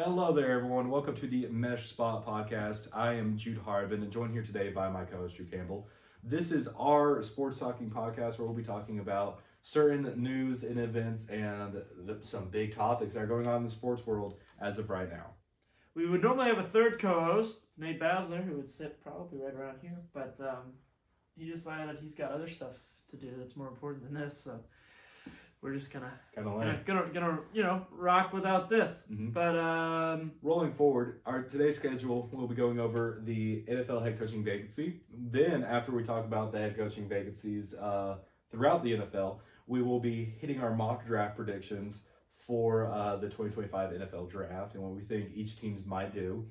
Hello there, everyone. Welcome to the Mesh Spot podcast. I am Jude Harbin, and joined here today by my co-host Drew Campbell. This is our sports talking podcast where we'll be talking about certain news and events and some big topics that are going on in the sports world as of right now. We would normally have a third co-host, Nate Basler, who would sit probably right around here, but he decided he's got other stuff to do that's more important than this, so we're just gonna rock without this. Mhm. But Rolling forward, our today's schedule, we'll be going over the NFL head coaching vacancy. Then, after we talk about the head coaching vacancies throughout the NFL, we will be hitting our mock draft predictions for the 2025 NFL draft and what we think each teams might do.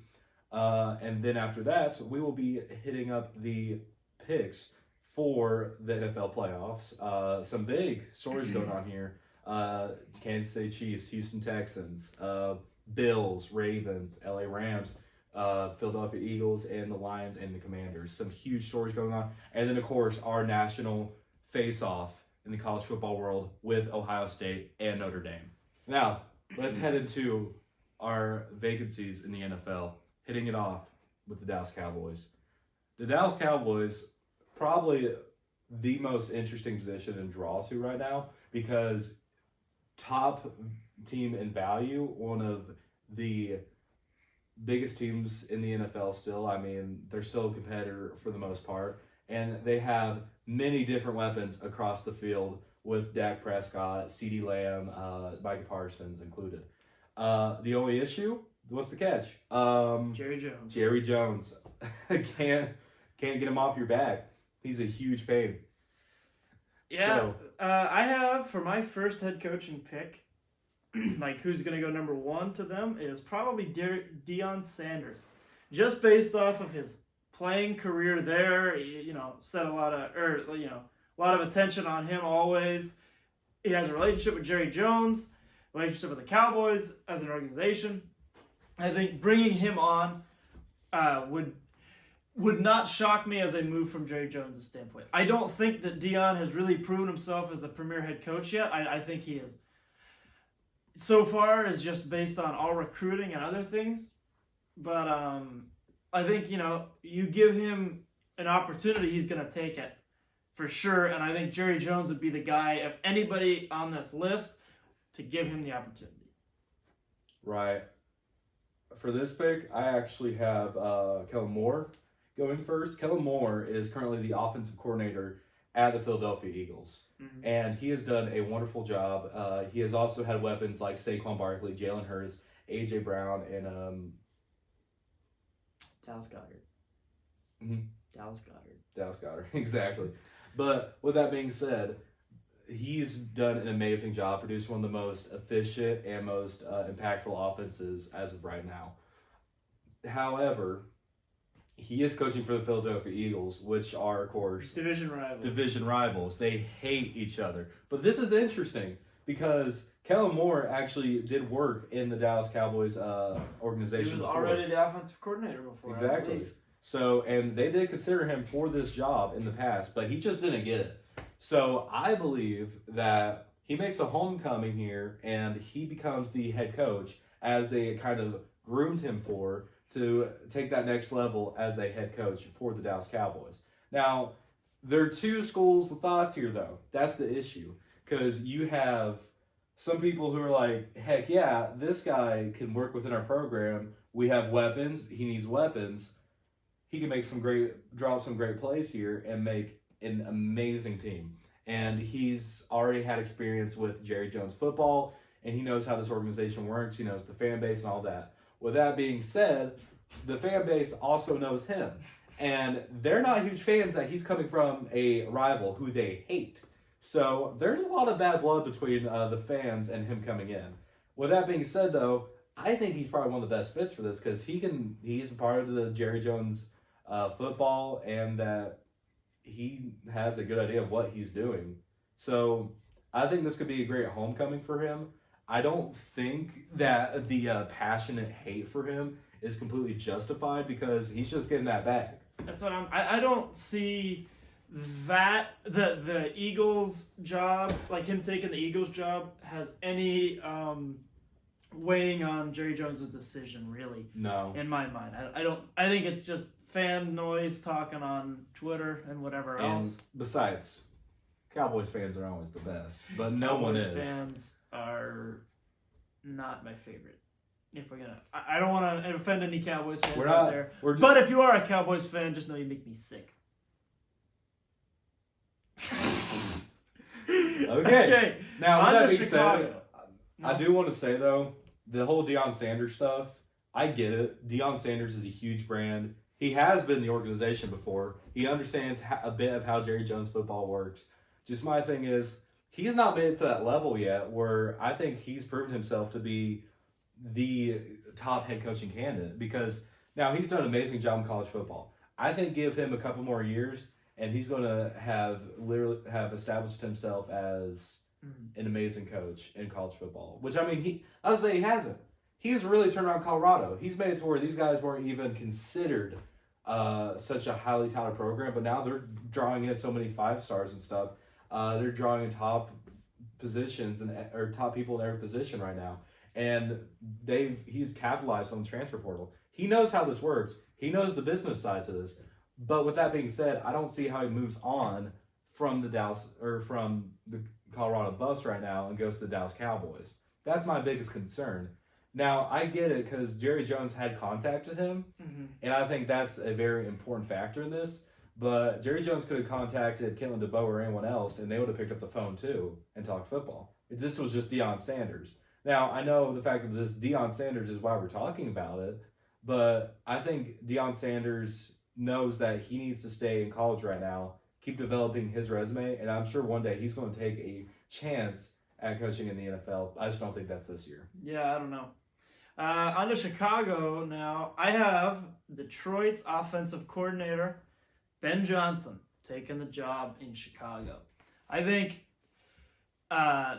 And then after that, we will be hitting up the picks for the NFL playoffs. Some big stories going on here. Kansas City Chiefs, Houston Texans, Bills, Ravens, LA Rams, Philadelphia Eagles, and the Lions and the Commanders. Some huge stories going on. And then, of course, our national face-off in the college football world with Ohio State and Notre Dame. Now, let's head into our vacancies in the NFL, hitting it off with the Dallas Cowboys. The Dallas Cowboys, probably the most interesting position to draw to right now because top team in value, one of the biggest teams in the NFL still. I mean, they're still a competitor for the most part, and they have many different weapons across the field with Dak Prescott, CeeDee Lamb, Micah Parsons included. The only issue, what's the catch? Jerry Jones. Jerry Jones. can't get him off your back. He's a huge pain. Yeah, I have for my first head coaching pick, like who's going to go number one to them is probably Deion Sanders, just based off of his playing career there. Set a lot of attention on him always. He has a relationship with Jerry Jones, relationship with the Cowboys as an organization. I think bringing him on would not shock me as a move from Jerry Jones' standpoint. I don't think that Deion has really proven himself as a premier head coach yet. I think he is. So far is just based on all recruiting and other things. But I think, you give him an opportunity, he's going to take it for sure. And I think Jerry Jones would be the guy, of anybody on this list, to give him the opportunity. Right. For this pick, I actually have Kellen Moore going first. Kellen Moore is currently the offensive coordinator at the Philadelphia Eagles, and he has done a wonderful job. He has also had weapons like Saquon Barkley, Jalen Hurts, A.J. Brown, and Dallas Goedert. Mhm. Dallas Goedert. Exactly. But with that being said, he's done an amazing job, produced one of the most efficient and most impactful offenses as of right now. However, he is coaching for the Philadelphia Eagles, which are, of course, Division rivals. They hate each other. But this is interesting because Kellen Moore actually did work in the Dallas Cowboys organization. He was before. already the offensive coordinator before. Exactly. So, and they did consider him for this job in the past, but he just didn't get it. So I believe that he makes a homecoming here and he becomes the head coach as they kind of groomed him to take that next level as a head coach for the Dallas Cowboys. Now, there are two schools of thoughts here, though. That's the issue. Because you have some people who are like, heck yeah, this guy can work within our program. We have weapons. He needs weapons. He can drop some great plays here and make an amazing team. And he's already had experience with Jerry Jones football, and he knows how this organization works. He knows the fan base and all that. With that being said, the fan base also knows him. And they're not huge fans that he's coming from a rival who they hate. So there's a lot of bad blood between the fans and him coming in. With that being said, though, I think he's probably one of the best fits for this because he's a part of the Jerry Jones football and that he has a good idea of what he's doing. So I think this could be a great homecoming for him. I don't think that the passionate hate for him is completely justified because he's just getting that bag. That's what I don't see that the Eagles job, like him taking the Eagles job, has any weighing on Jerry Jones' decision, really. No. In my mind, I don't. I think it's just fan noise talking on Twitter and whatever else. And besides, Cowboys fans are always the best, but no one Cowboys is. fans are not my favorite. If we're gonna, I don't want to offend any Cowboys fans out there. But if you are a Cowboys fan, just know you make me sick. Okay. Now, with that being Chicago. said, I do want to say, though, the whole Deion Sanders stuff, I get it. Deion Sanders is a huge brand. He has been in the organization before. He understands a bit of how Jerry Jones football works. Just my thing is, he's not made it to that level yet where I think he's proven himself to be the top head coaching candidate, because now he's done an amazing job in college football. I think give him a couple more years and he's going to have established himself as an amazing coach in college football. Which, I mean, I would say he hasn't. He's really turned around Colorado. He's made it to where these guys weren't even considered such a highly touted program, but now they're drawing in so many 5-stars and stuff. They're drawing in top positions or top people in every position right now. And he's capitalized on the transfer portal. He knows how this works. He knows the business side to this. But with that being said, I don't see how he moves on from the Colorado Buffs right now and goes to the Dallas Cowboys. That's my biggest concern. Now, I get it because Jerry Jones had contacted him, and I think that's a very important factor in this. But Jerry Jones could have contacted Kalen DeBoer or anyone else, and they would have picked up the phone too and talked football. If this was just Deion Sanders. Now, I know the fact that this Deion Sanders is why we're talking about it, but I think Deion Sanders knows that he needs to stay in college right now, keep developing his resume, and I'm sure one day he's going to take a chance at coaching in the NFL. I just don't think that's this year. Yeah, I don't know. On to Chicago now. I have Detroit's offensive coordinator, Ben Johnson, taking the job in Chicago. I think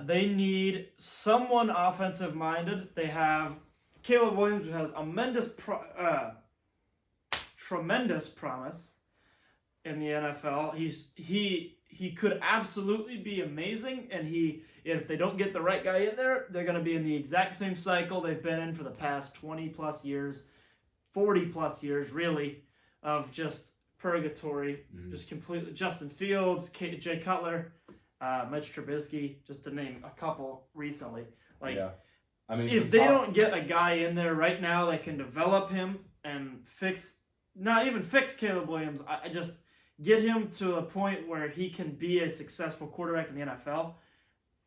they need someone offensive-minded. They have Caleb Williams, who has tremendous promise in the NFL. He could absolutely be amazing, and if they don't get the right guy in there, they're going to be in the exact same cycle they've been in for the past 20-plus years, 40-plus years, really, of just purgatory, just completely. Justin Fields, Jay Cutler, Mitch Trubisky, just to name a couple recently. Yeah. I mean, if they don't get a guy in there right now that can develop him and not even fix Caleb Williams, I just get him to a point where he can be a successful quarterback in the NFL,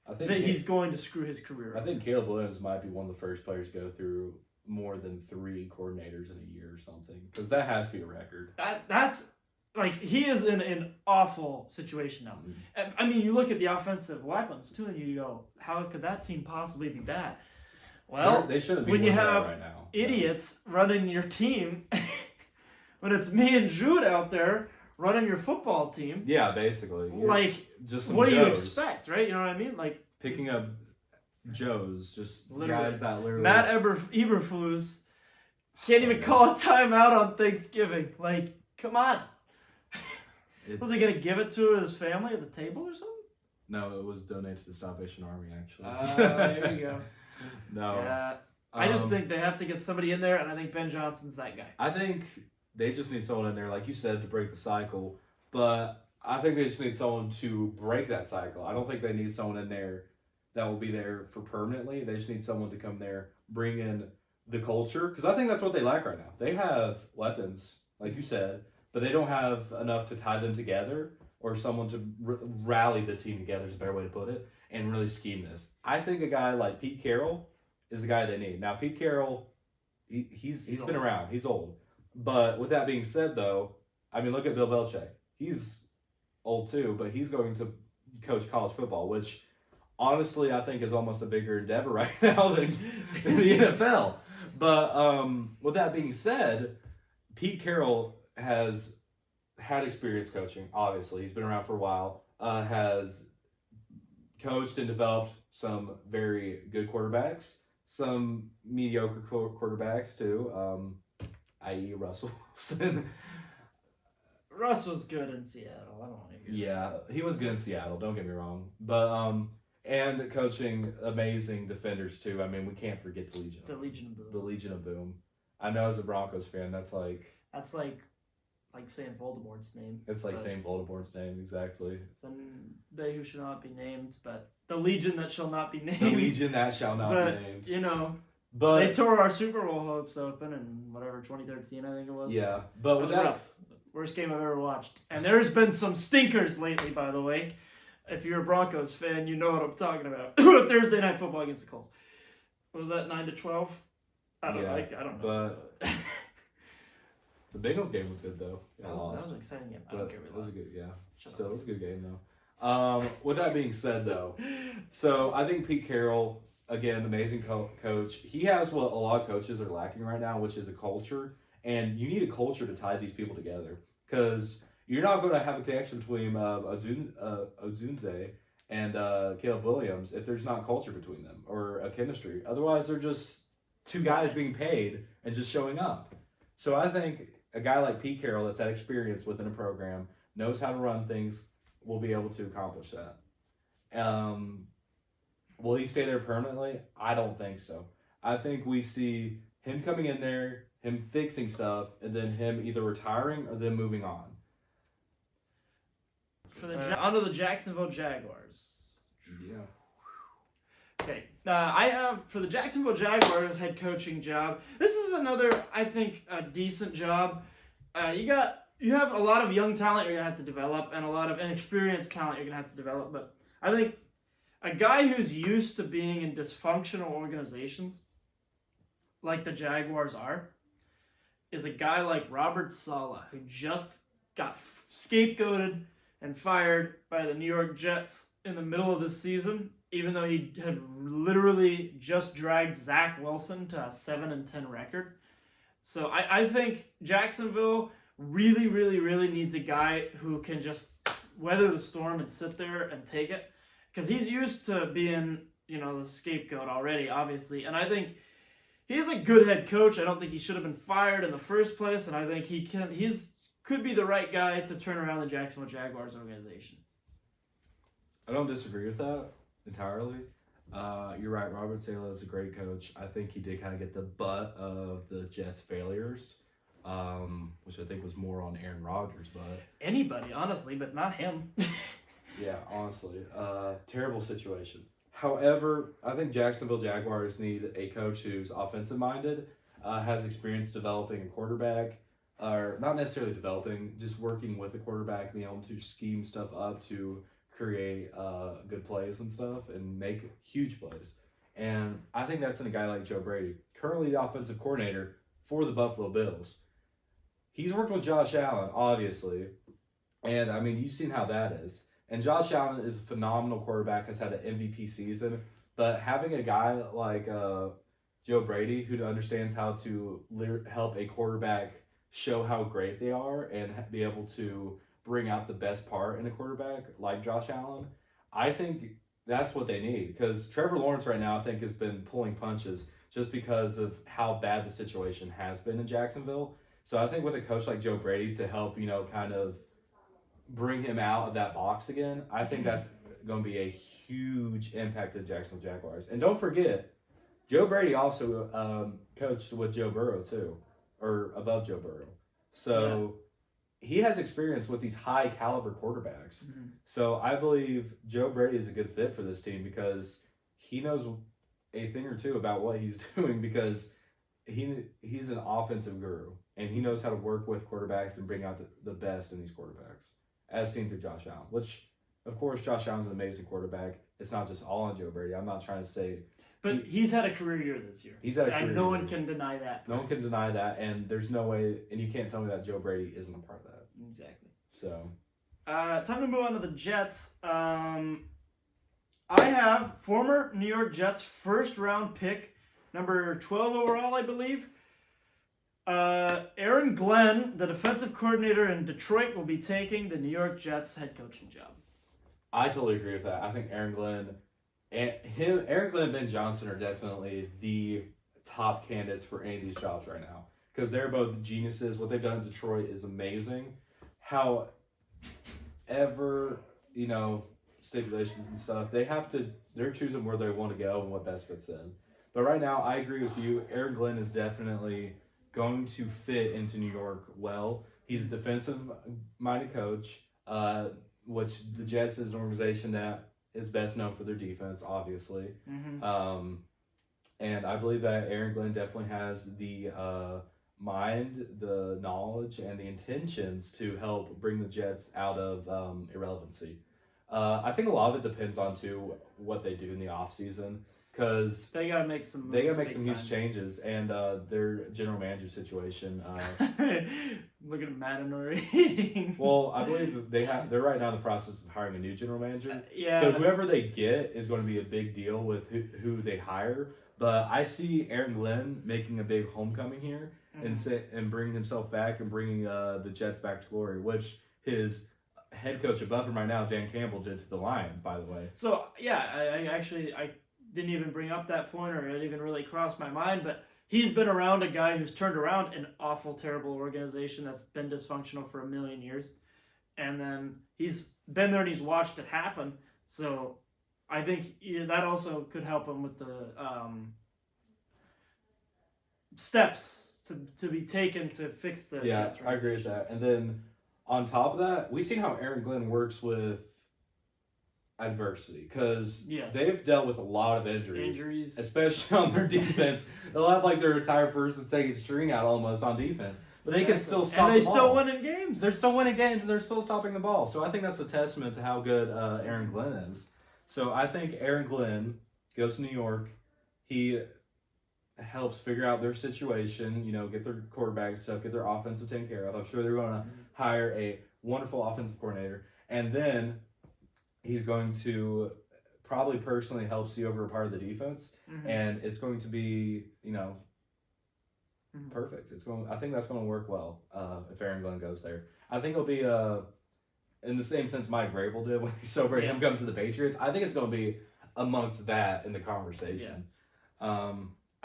I think he's going to screw his career up. I think Caleb Williams might be one of the first players to go through more than 3 coordinators in a year or something, because that has to be a record. That's like, he is in an awful situation now. I mean, you look at the offensive weapons too, and you go, how could that team possibly be bad? Well, they shouldn't be when you have right now, idiots running your team, when it's me and Jude out there running your football team. Yeah, basically. Like, just some what Joes. do you expect, right? You know what I mean? Like, picking up Joes, just guys that literally. Matt Eberflus can't even call a timeout on Thanksgiving. Like, come on. Was he gonna give it to his family at the table or something? No, it was donated to the Salvation Army, actually. There you go. No. Yeah. I just think they have to get somebody in there, and I think Ben Johnson's that guy. I think they just need someone in there, like you said, to break the cycle. But I think they just need someone to break that cycle. I don't think they need someone in there that will be there for permanently. They just need someone to come there, bring in the culture. Because I think that's what they lack right now. They have weapons, like you said, but they don't have enough to tie them together, or someone to rally the team together is a better way to put it, and really scheme this. I think a guy like Pete Carroll is the guy they need. Now, Pete Carroll, he's been around. He's old. But with that being said, though, I mean, look at Bill Belichick. He's old too, but he's going to coach college football, which honestly I think is almost a bigger endeavor right now than the NFL. But with that being said, Pete Carroll has had experience coaching, obviously. He's been around for a while, has coached and developed some very good quarterbacks, some mediocre quarterbacks too, i.e. Russell Wilson. Russ was good in Seattle. I don't want to hear that. He was good in Seattle, don't get me wrong. But And coaching amazing defenders too. I mean, we can't forget the Legion. The Legion of Boom. The Legion of Boom. I know as a Broncos fan, that's like saying Voldemort's name. It's like saying Voldemort's name, exactly. Then they who shall not be named, but the Legion that shall not be named. The Legion that shall not but, be named. You know, but they tore our Super Bowl hopes open in whatever 2013, I think it was. Yeah, but with that, rough. Worst game I've ever watched. And there's been some stinkers lately, by the way. If you're a Broncos fan, you know what I'm talking about. Thursday Night Football against the Colts. What was that, 9-12? I don't know. I don't know. But the Bengals game was good, though. That was an exciting game. I don't care if it was a good, yeah. Shut Still, up. it was a good game, though. With that being said, though, so I think Pete Carroll, again, amazing coach. He has what a lot of coaches are lacking right now, which is a culture. And you need a culture to tie these people together. Because you're not going to have a connection between Odunze and Caleb Williams if there's not culture between them or a chemistry. Otherwise, they're just two guys being paid and just showing up. So I think a guy like Pete Carroll that's had experience within a program, knows how to run things, will be able to accomplish that. Will he stay there permanently? I don't think so. I think we see him coming in there, him fixing stuff, and then him either retiring or then moving on. On to the Jacksonville Jaguars. Yeah. Okay. I have, for the Jacksonville Jaguars head coaching job, this is another, I think, a decent job. You have a lot of young talent you're going to have to develop and a lot of inexperienced talent you're going to have to develop. But I think a guy who's used to being in dysfunctional organizations, like the Jaguars are, is a guy like Robert Saleh, who just got scapegoated and fired by the New York Jets in the middle of the season, even though he had literally just dragged Zach Wilson to a 7-10 record. So I think Jacksonville really, really, really needs a guy who can just weather the storm and sit there and take it. Because he's used to being, the scapegoat already, obviously. And I think he's a good head coach. I don't think he should have been fired in the first place. And I think could be the right guy to turn around the Jacksonville Jaguars organization. I don't disagree with that entirely. You're right. Robert Saleh is a great coach. I think he did kind of get the butt of the Jets' failures, which I think was more on Aaron Rodgers' butt. Anybody, honestly, but not him. Yeah, honestly. Terrible situation. However, I think Jacksonville Jaguars need a coach who's offensive-minded, has experience developing a quarterback, or not necessarily developing, just working with a quarterback, being able to scheme stuff up to create good plays and stuff and make huge plays. And I think that's in a guy like Joe Brady, currently the offensive coordinator for the Buffalo Bills. He's worked with Josh Allen, obviously, and I mean, you've seen how that is. And Josh Allen is a phenomenal quarterback, has had an MVP season, but having a guy like Joe Brady who understands how to help a quarterback show how great they are and be able to bring out the best part in a quarterback like Josh Allen, I think that's what they need. Because Trevor Lawrence right now, I think, has been pulling punches just because of how bad the situation has been in Jacksonville. So I think with a coach like Joe Brady to help, kind of bring him out of that box again, I think that's going to be a huge impact to the Jacksonville Jaguars. And don't forget, Joe Brady also coached with Joe Burrow too, or above Joe Burrow. So he has experience with these high caliber quarterbacks. Mm-hmm. So I believe Joe Brady is a good fit for this team because he knows a thing or two about what he's doing, because he's an offensive guru and he knows how to work with quarterbacks and bring out the best in these quarterbacks, as seen through Josh Allen, which, of course, Josh Allen's an amazing quarterback. It's not just all on Joe Brady. I'm not trying to say... But he's had a career year this year. He's had a career year. And no one can deny that. No one can deny that, and there's no way... And you can't tell me that Joe Brady isn't a part of that. Exactly. So... time to move on to the Jets. I have former New York Jets first-round pick, number 12 overall, I believe. Aaron Glenn, the defensive coordinator in Detroit, will be taking the New York Jets head coaching job. I totally agree with that. I think Aaron Glenn and Ben Johnson are definitely the top candidates for any of these jobs right now, because they're both geniuses. What they've done in Detroit is amazing. However, stipulations and stuff. They're choosing where they want to go and what best fits in. But right now, I agree with you. Aaron Glenn is definitely going to fit into New York well. He's a defensive-minded coach, which the Jets is an organization that is best known for their defense, obviously. Mm-hmm. And I believe that Aaron Glenn definitely has the mind, the knowledge, and the intentions to help bring the Jets out of irrelevancy. I think a lot of it depends on too what they do in the offseason, because they gotta make some huge changes, and their general manager situation. Look at Matt Nori. Well, I believe they're right now in the process of hiring a new general manager. Yeah. So whoever they get is going to be a big deal with who they hire. But I see Aaron Glenn making a big homecoming here and bringing himself back and bringing the Jets back to glory, which his head coach above him right now, Dan Campbell, did to the Lions, by the way. So, yeah, I didn't even bring up that point, or it even really crossed my mind, but he's been around a guy who's turned around an awful, terrible organization that's been dysfunctional for a million years. And then he's been there and he's watched it happen. So I think that also could help him with the steps to be taken to fix the Jets. I agree with that. And then on top of that, we've seen how Aaron Glenn works with adversity, because they've dealt with a lot of injuries, especially on their defense. They'll have like their entire first and second string out almost on defense, but they can still stop. And they still winning games. They're still winning games, and they're still stopping the ball. So I think that's a testament to how good Aaron Glenn is. So I think Aaron Glenn goes to New York. He helps figure out their situation, get their quarterback stuff, get their offensive taken care of. I'm sure they're going to hire a wonderful offensive coordinator. And then he's going to probably personally help see over a part of the defense. And it's going to be, perfect. I think that's going to work well if Aaron Glenn goes there. I think it'll be in the same sense Mike Vrabel did when he saw him come to the Patriots. I think it's going to be amongst that in the conversation.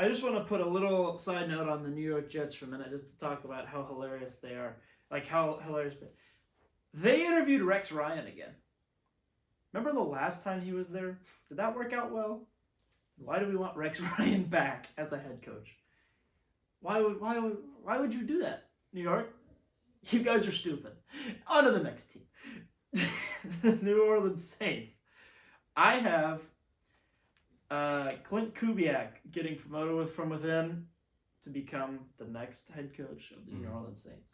I just want to put a little side note on the New York Jets for a minute, just to talk about how hilarious they are. Like, how hilarious. They interviewed Rex Ryan again. Remember the last time he was there? Did that work out well? Why do we want Rex Ryan back as a head coach? Why would you do that, New York? You guys are stupid. On to the next team. The New Orleans Saints. I have Clint Kubiak getting promoted from within to become the next head coach of the New Orleans Saints.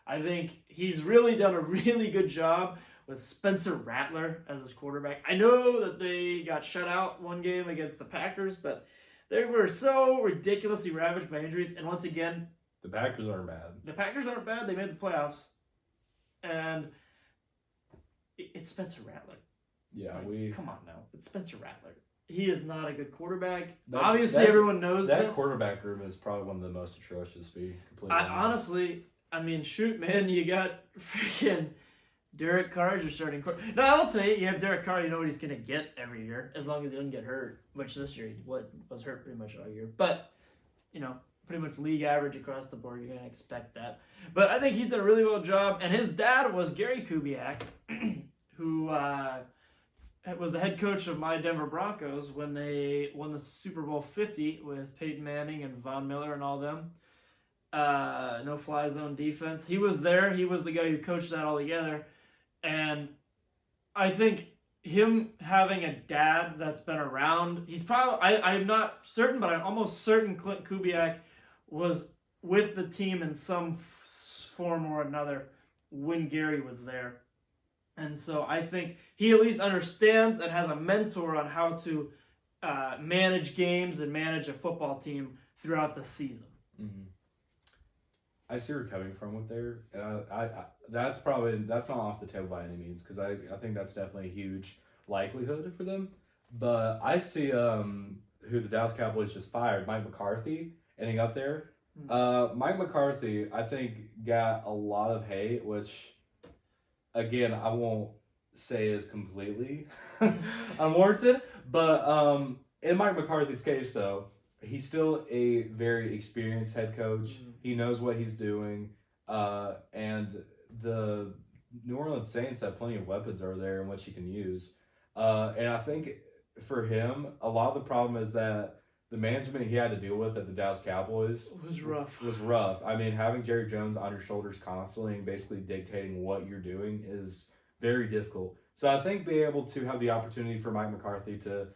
I think he's really done a really good job with Spencer Rattler as his quarterback. I know that they got shut out one game against the Packers, but they were so ridiculously ravaged by injuries. And once again, the Packers aren't bad. The Packers aren't bad. They made the playoffs. And it's Spencer Rattler. Yeah, come on now. It's Spencer Rattler. He is not a good quarterback. Obviously, everyone knows that quarterback room is probably one of the most atrocious, to be completely honest. Honestly, I mean, shoot, man, you got freaking Derek Carr as your starting quarterback. No, I will tell you, you have Derek Carr, you know what he's going to get every year, as long as he doesn't get hurt, which this year he was hurt pretty much all year. But, pretty much league average across the board, you're going to expect that. But I think he's done a really well job, and his dad was Gary Kubiak, who was the head coach of my Denver Broncos when they won the Super Bowl 50 with Peyton Manning and Von Miller and all them. No-fly zone defense. He was there. He was the guy who coached that all together. And I think him having a dad that's been around, he's probably, I'm not certain, but I'm almost certain Clint Kubiak was with the team in some form or another when Gary was there. And so I think he at least understands and has a mentor on how to manage games and manage a football team throughout the season. Mm-hmm. I see where you're coming from with there. That's not off the table by any means, because I think that's definitely a huge likelihood for them. But I see who the Dallas Cowboys just fired, Mike McCarthy, ending up there. Mike McCarthy, I think, got a lot of hate, which, again, I won't say is completely unwarranted. But in Mike McCarthy's case, though, he's still a very experienced head coach. He knows what he's doing. And the New Orleans Saints have plenty of weapons over there in which he can use. And I think for him, a lot of the problem is that the management he had to deal with at the Dallas Cowboys was rough. Was rough. I mean, having Jerry Jones on your shoulders constantly and basically dictating what you're doing is very difficult. So I think being able to have the opportunity for Mike McCarthy to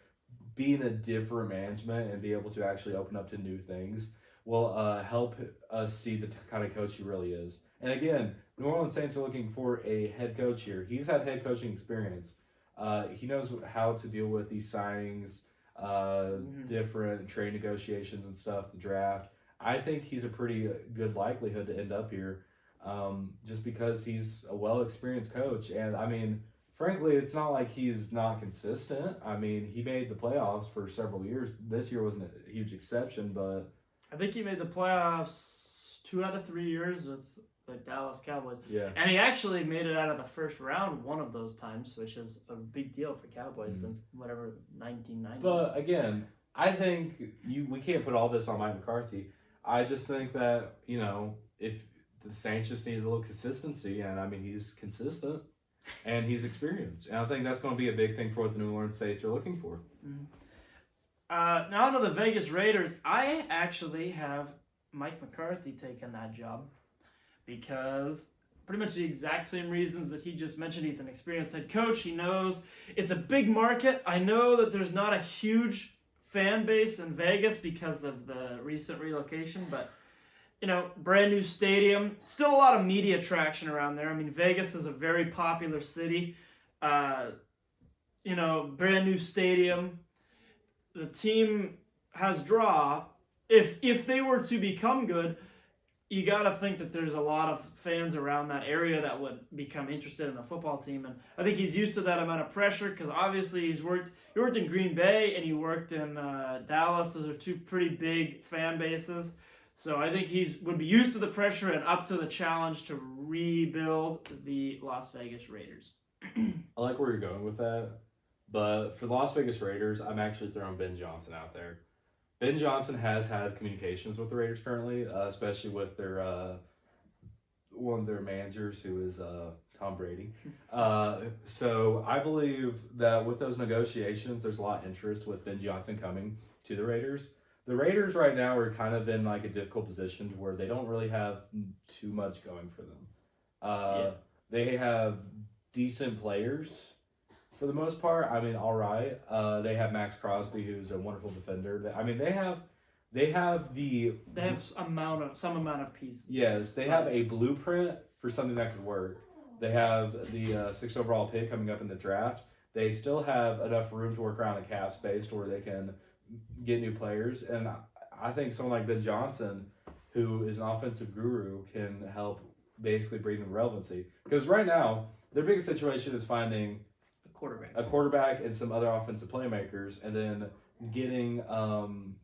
be in a different management and be able to actually open up to new things will help us see the kind of coach he really is. And again, New Orleans Saints are looking for a head coach here. He's had head coaching experience. He knows how to deal with these signings, different trade negotiations and stuff, the draft. I think he's a pretty good likelihood to end up here, just because he's a well-experienced coach. And I mean, frankly, it's not like he's not consistent. I mean, he made the playoffs for several years. This year wasn't a huge exception, but I think he made the playoffs 2 out of 3 years with the Dallas Cowboys. yeah. And he actually made it out of the first round one of those times, which is a big deal for Cowboys since whatever 1990. But again, I think we can't put all this on Mike McCarthy. I just think that, if the Saints just need a little consistency, and I mean, he's consistent and he's experienced. And I think that's going to be a big thing for what the New Orleans Saints are looking for. Now on to the Vegas Raiders. I actually have Mike McCarthy taking that job because pretty much the exact same reasons that he just mentioned. He's an experienced head coach. He knows it's a big market. I know that there's not a huge fan base in Vegas because of the recent relocation, but brand new stadium, still a lot of media traction around there. I mean, Vegas is a very popular city. Brand new stadium. The team has draw. If they were to become good, you got to think that there's a lot of fans around that area that would become interested in the football team. And I think he's used to that amount of pressure because obviously he worked in Green Bay and he worked in Dallas. Those are two pretty big fan bases. So I think he would be used to the pressure and up to the challenge to rebuild the Las Vegas Raiders. I like where you're going with that. But for the Las Vegas Raiders, I'm actually throwing Ben Johnson out there. Ben Johnson has had communications with the Raiders currently, especially with their one of their managers, who is Tom Brady. So I believe that with those negotiations, there's a lot of interest with Ben Johnson coming to the Raiders. The Raiders right now are kind of in like a difficult position where they don't really have too much going for them. They have decent players for the most part. I mean, all right. They have Max Crosby, who's a wonderful defender. I mean, they have some amount of pieces. Yes, they have a blueprint for something that could work. They have the 6th overall pick coming up in the draft. They still have enough room to work around the cap space to where they can get new players. And I think someone like Ben Johnson, who is an offensive guru, can help basically bring them relevancy. Because right now, their biggest situation is finding a quarterback and some other offensive playmakers, and then getting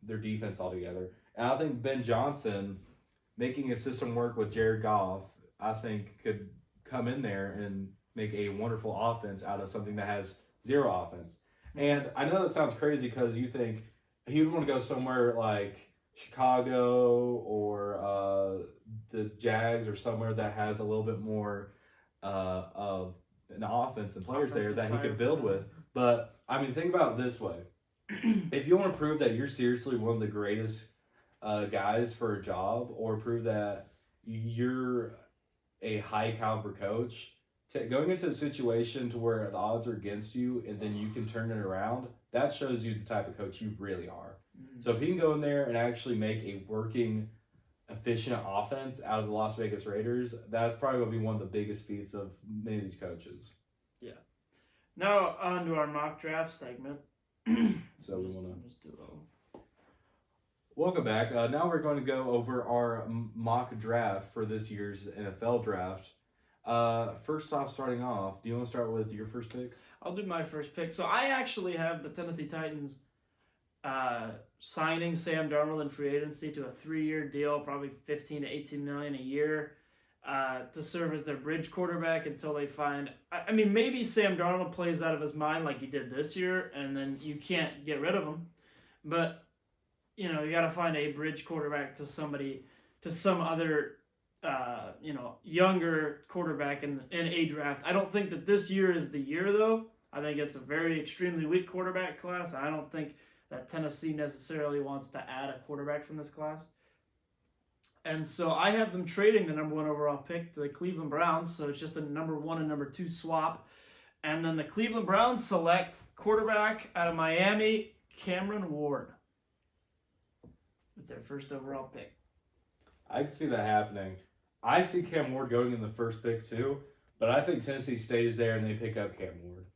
their defense all together. And I think Ben Johnson, making a system work with Jared Goff, I think could come in there and make a wonderful offense out of something that has zero offense. And I know that sounds crazy because you think he would want to go somewhere like Chicago or the Jags or somewhere that has a little bit more of an offense and players there that he could build with. But I mean, think about it this way. If you want to prove that you're seriously one of the greatest guys for a job, or prove that you're a high caliber coach, going into a situation to where the odds are against you and then you can turn it around, that shows you the type of coach you really are. So if he can go in there and actually make a working, efficient offense out of the Las Vegas Raiders, that's probably going to be one of the biggest feats of many of these coaches. Yeah. Now on to our mock draft segment. So we want to welcome back. Now we're going to go over our mock draft for this year's NFL draft. First off, starting off, do you want to start with your first pick? I'll do my first pick. So I actually have the Tennessee Titans signing Sam Darnold in free agency to a 3-year deal, probably $15 to $18 million a year, to serve as their bridge quarterback until they find. I mean, maybe Sam Darnold plays out of his mind like he did this year, and then you can't get rid of him. But you got to find a bridge quarterback to some other. Younger quarterback in a draft. I don't think that this year is the year, though. I think it's a very extremely weak quarterback class. I don't think that Tennessee necessarily wants to add a quarterback from this class. And so I have them trading the number 1 overall pick to the Cleveland Browns. So it's just a number 1 and number 2 swap. And then the Cleveland Browns select quarterback out of Miami, Cameron Ward, with their first overall pick. I can see that happening. I see Cam Ward going in the first pick too, but I think Tennessee stays there and they pick up Cam Ward.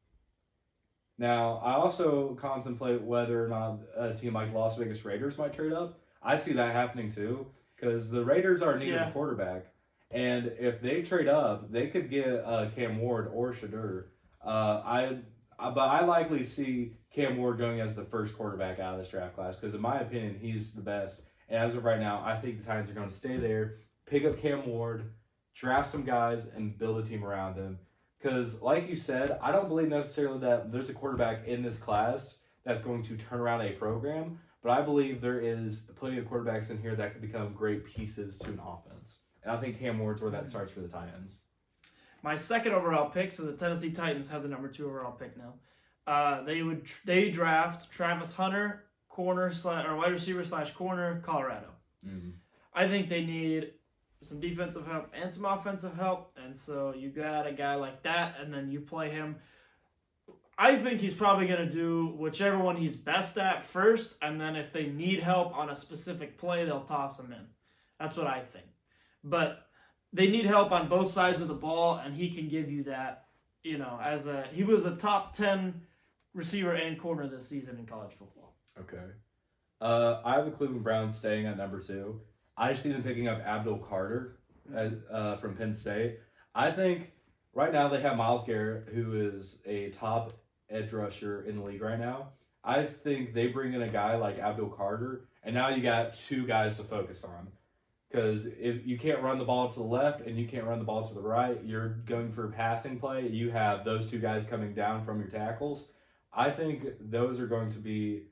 Now, I also contemplate whether or not a team like Las Vegas Raiders might trade up. I see that happening too, because the Raiders are in need of a quarterback. And if they trade up, they could get Cam Ward or Shedeur. But I likely see Cam Ward going as the first quarterback out of this draft class because, in my opinion, he's the best. And as of right now, I think the Titans are going to stay there, pick up Cam Ward, draft some guys, and build a team around him. Because, like you said, I don't believe necessarily that there's a quarterback in this class that's going to turn around a program, but I believe there is plenty of quarterbacks in here that could become great pieces to an offense. And I think Cam Ward's where that starts for the Titans. My second overall pick, so the Tennessee Titans have the number 2 overall pick now. They draft Travis Hunter, wide receiver / corner, Colorado. Mm-hmm. I think they need some defensive help and some offensive help, and so you got a guy like that, and then you play him. I think he's probably going to do whichever one he's best at first, and then if they need help on a specific play, they'll toss him in. That's what I think. But they need help on both sides of the ball, and he can give you that. He was a top 10 receiver and corner this season in college football. Okay. I have the Cleveland Browns staying at number 2. I see them picking up Abdul Carter from Penn State. I think right now they have Myles Garrett, who is a top edge rusher in the league right now. I think they bring in a guy like Abdul Carter, and now you got 2 guys to focus on. Because if you can't run the ball to the left and you can't run the ball to the right, you're going for a passing play. You have those 2 guys coming down from your tackles. I think those are going to be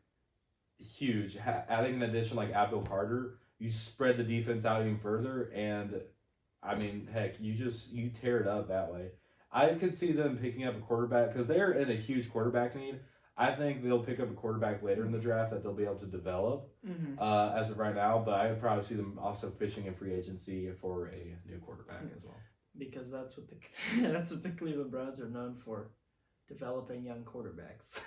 huge. Adding an addition like Abdul Carter, you spread the defense out even further, and I mean, heck, you tear it up that way. I could see them picking up a quarterback because they're in a huge quarterback need. I think they'll pick up a quarterback later in the draft that they'll be able to develop as of right now, but I would probably see them also fishing in free agency for a new quarterback as well. Because that's what the Cleveland Browns are known for, developing young quarterbacks.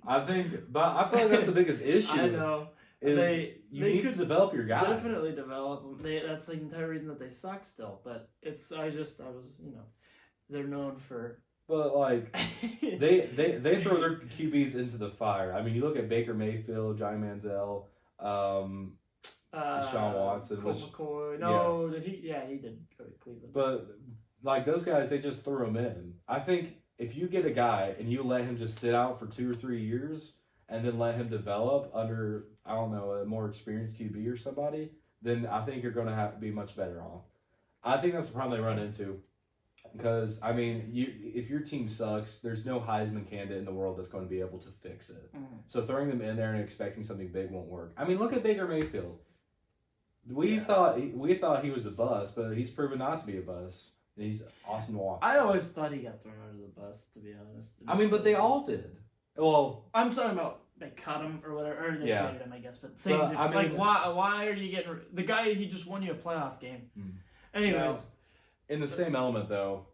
I feel like that's the biggest issue. I know. You need to develop your guys. Definitely develop them. That's the entire reason that they suck still. But they're known for. But like they throw their QBs into the fire. I mean, you look at Baker Mayfield, Johnny Manziel, Deshaun Watson. McCoy. No, yeah. Did he? Yeah, he did go to Cleveland. But like those guys, they just threw him in. I think if you get a guy and you let him just sit out for 2 or 3 years and then let him develop under, I don't know, a more experienced QB or somebody, then I think you're going to have to be much better off. I think that's the problem they run into. Because, I mean, if your team sucks, there's no Heisman candidate in the world that's going to be able to fix it. Mm-hmm. So throwing them in there and expecting something big won't work. I mean, look at Baker Mayfield. We thought he was a bust, but he's proven not to be a bust. And he's awesome to watch. I always thought he got thrown under the bus, to be honest. I mean, but they all did. Well, I'm talking about they cut him or whatever, or they traded him, I guess. But same difference. I mean, why are you getting the guy? He just won you a playoff game. Anyways. Well, in the same element, though,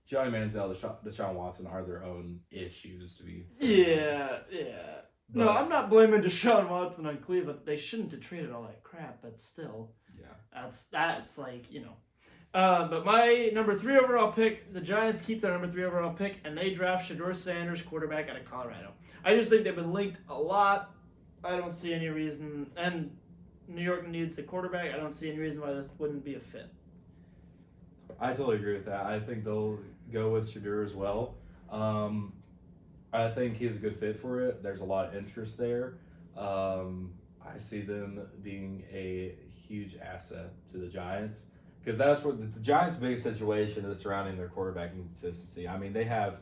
Johnny Manziel, Deshaun Watson are their own issues to be. Yeah. But, no, I'm not blaming Deshaun Watson on Cleveland. They shouldn't have traded all that crap, but still. Yeah. That's like, But my number 3 overall pick, the Giants keep their number 3 overall pick, and they draft Shedeur Sanders, quarterback out of Colorado. I just think they've been linked a lot. I don't see any reason, and New York needs a quarterback. I don't see any reason why this wouldn't be a fit. I totally agree with that. I think they'll go with Shedeur as well. I think he's a good fit for it. There's a lot of interest there. I see them being a huge asset to the Giants because that's what the Giants' biggest situation is surrounding their quarterbacking consistency. I mean, they have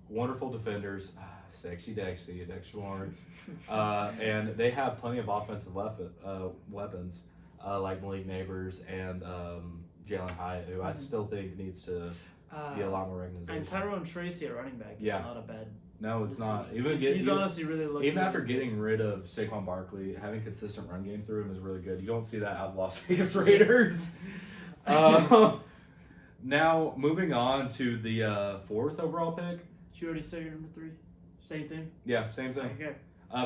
wonderful defenders, Sexy Dexy, Dexter Lawrence, and they have plenty of offensive weapons like Malik Neighbors and Jalen Hyatt, who I still think needs to be a lot more organization. And Tyrone Tracy at running back is not a bad. No, it's not. He's honestly really looking. Even after getting rid of Saquon Barkley, having consistent run game through him is really good. You don't see that out of Las Vegas Raiders. Now, moving on to the 4th overall pick. Did you already say your number 3? Same thing? Yeah, same thing. Okay.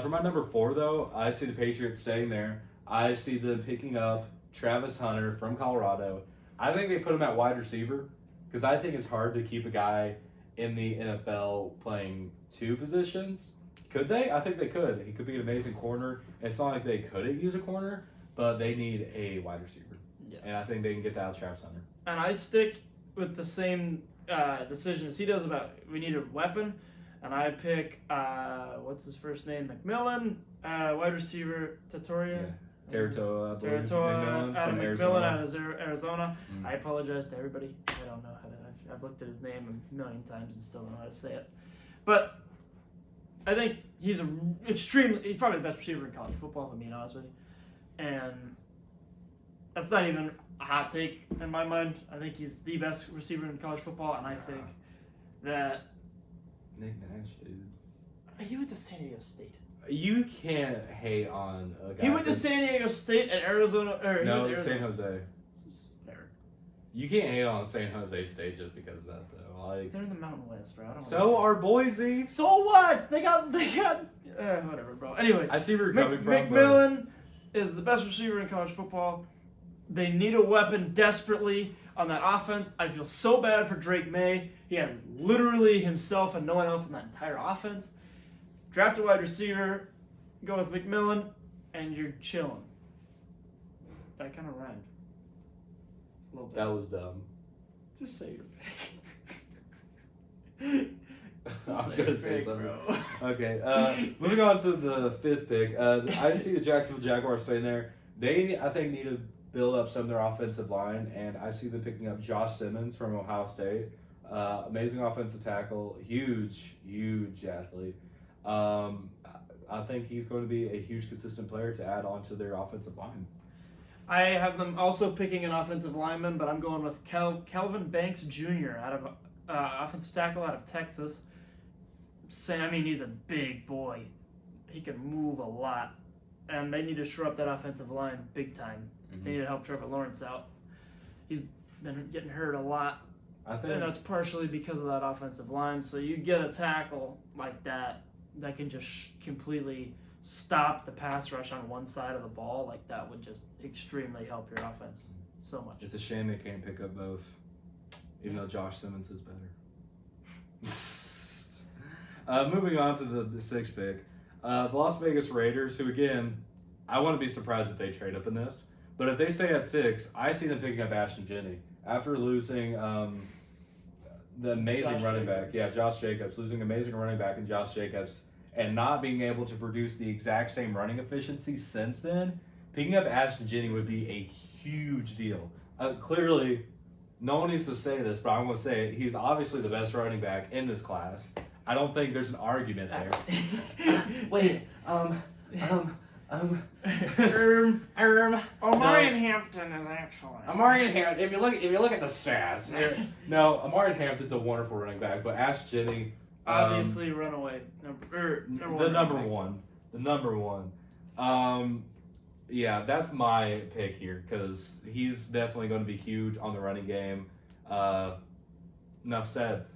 For my number 4, though, I see the Patriots staying there. I see them picking up Travis Hunter from Colorado. I think they put him at wide receiver because I think it's hard to keep a guy in the NFL playing 2 positions. Could they? I think they could. He could be an amazing corner. It's not like they couldn't use a corner, but they need a wide receiver. Yeah. And I think they can get that out of Travis Hunter. And I stick with the same decision as he does about we need a weapon. And I pick, what's his first name? McMillan, wide receiver, Tatoria. Yeah. Taratoa from Arizona. Out of Arizona. I apologize to everybody. I don't know how to. I've looked at his name a million times and still don't know how to say it. But I think he's he's probably the best receiver in college football, if I'm being honest with you. And that's not even a hot take in my mind. I think he's the best receiver in college football, and I think that Nick Nash, dude. He went to San Diego State. You can't hate on a guy. He went to San Diego State and Arizona. San Jose. You can't hate on San Jose State just because of that, though. They're in the Mountain West, bro. So are Boise. So what? They got whatever, bro. Anyways, I see where you're coming from. McMillan is the best receiver in college football. They need a weapon desperately on that offense. I feel so bad for Drake May. He had literally himself and no one else in that entire offense. Draft a wide receiver, go with McMillan, and you're chilling. That kind of rhymed. A little bit. That was dumb. Just say your pick. I was going to say something. Okay, moving on to the 5th pick. I see the Jacksonville Jaguars staying there. They, I think, need to build up some of their offensive line, and I see them picking up Josh Simmons from Ohio State. Amazing offensive tackle, huge athlete. I think he's going to be a huge consistent player to add on to their offensive line. I have them also picking an offensive lineman, but I'm going with Kelvin Banks Jr. out of offensive tackle out of Texas. He's a big boy. He can move a lot, and they need to shore up that offensive line big time. Mm-hmm. They need to help Trevor Lawrence out. He's been getting hurt a lot, and that's partially because of that offensive line. So you get a tackle like that can just completely stop the pass rush on one side of the ball. Like that would just extremely help your offense so much. It's a shame they can't pick up both, even though Josh Simmons is better. Moving on to the 6th pick. The Las Vegas Raiders, who again, I wouldn't be surprised if they trade up in this. But if they stay at 6, I see them picking up Ashton Jenney. After losing the amazing running back. Yeah, Josh Jacobs. Losing amazing running back in Josh Jacobs and not being able to produce the exact same running efficiency since then, picking up Ashton Jenney would be a huge deal. Clearly, no one needs to say this, but I'm going to say it. He's obviously the best running back in this class. I don't think there's an argument there. Omarion Hampton is actually. Omarion Hampton. If you look at the stats, no, Omarion Hampton's a wonderful running back, but Ash Jenney, obviously runaway number one. Yeah, that's my pick here because he's definitely going to be huge on the running game. Enough said.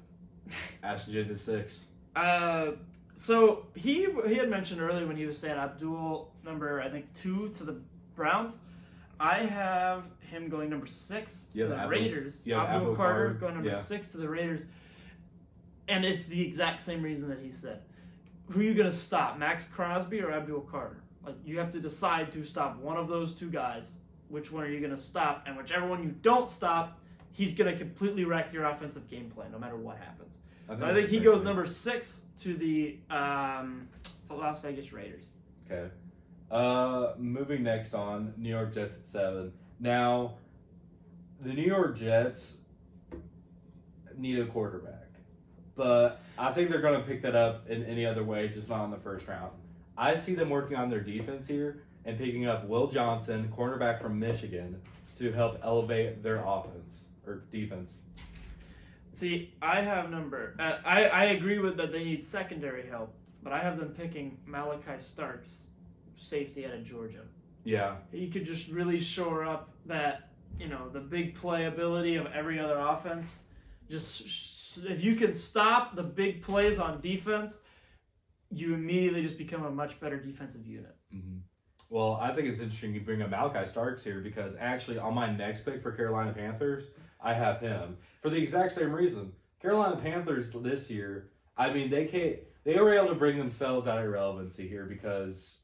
Ashton Jenney 6. So he had mentioned earlier when he was saying Abdul number 2 to the Browns. I have him going number 6 to the Raiders. Abdul Carter going number 6 to the Raiders. And it's the exact same reason that he said. Who are you going to stop, Max Crosby or Abdul Carter? Like you have to decide to stop one of those two guys. Which one are you going to stop? And whichever one you don't stop, he's going to completely wreck your offensive game plan no matter what happens. So I think he goes number 6 to the Las Vegas Raiders. Okay. Moving next on, New York Jets at 7. Now, the New York Jets need a quarterback. But I think they're going to pick that up in any other way, just not in the first round. I see them working on their defense here and picking up Will Johnson, cornerback from Michigan, to help elevate their offense or defense. See, I have I agree with that they need secondary help, but I have them picking Malachi Starks, safety out of Georgia. Yeah. He could just really shore up that, the big playability of every other offense. If you can stop the big plays on defense, you immediately just become a much better defensive unit. Mm-hmm. Well, I think it's interesting you bring up Malachi Starks here because actually on my next pick for Carolina Panthers, I have him for the exact same reason. Carolina Panthers this year, I mean, they were able to bring themselves out of irrelevancy here because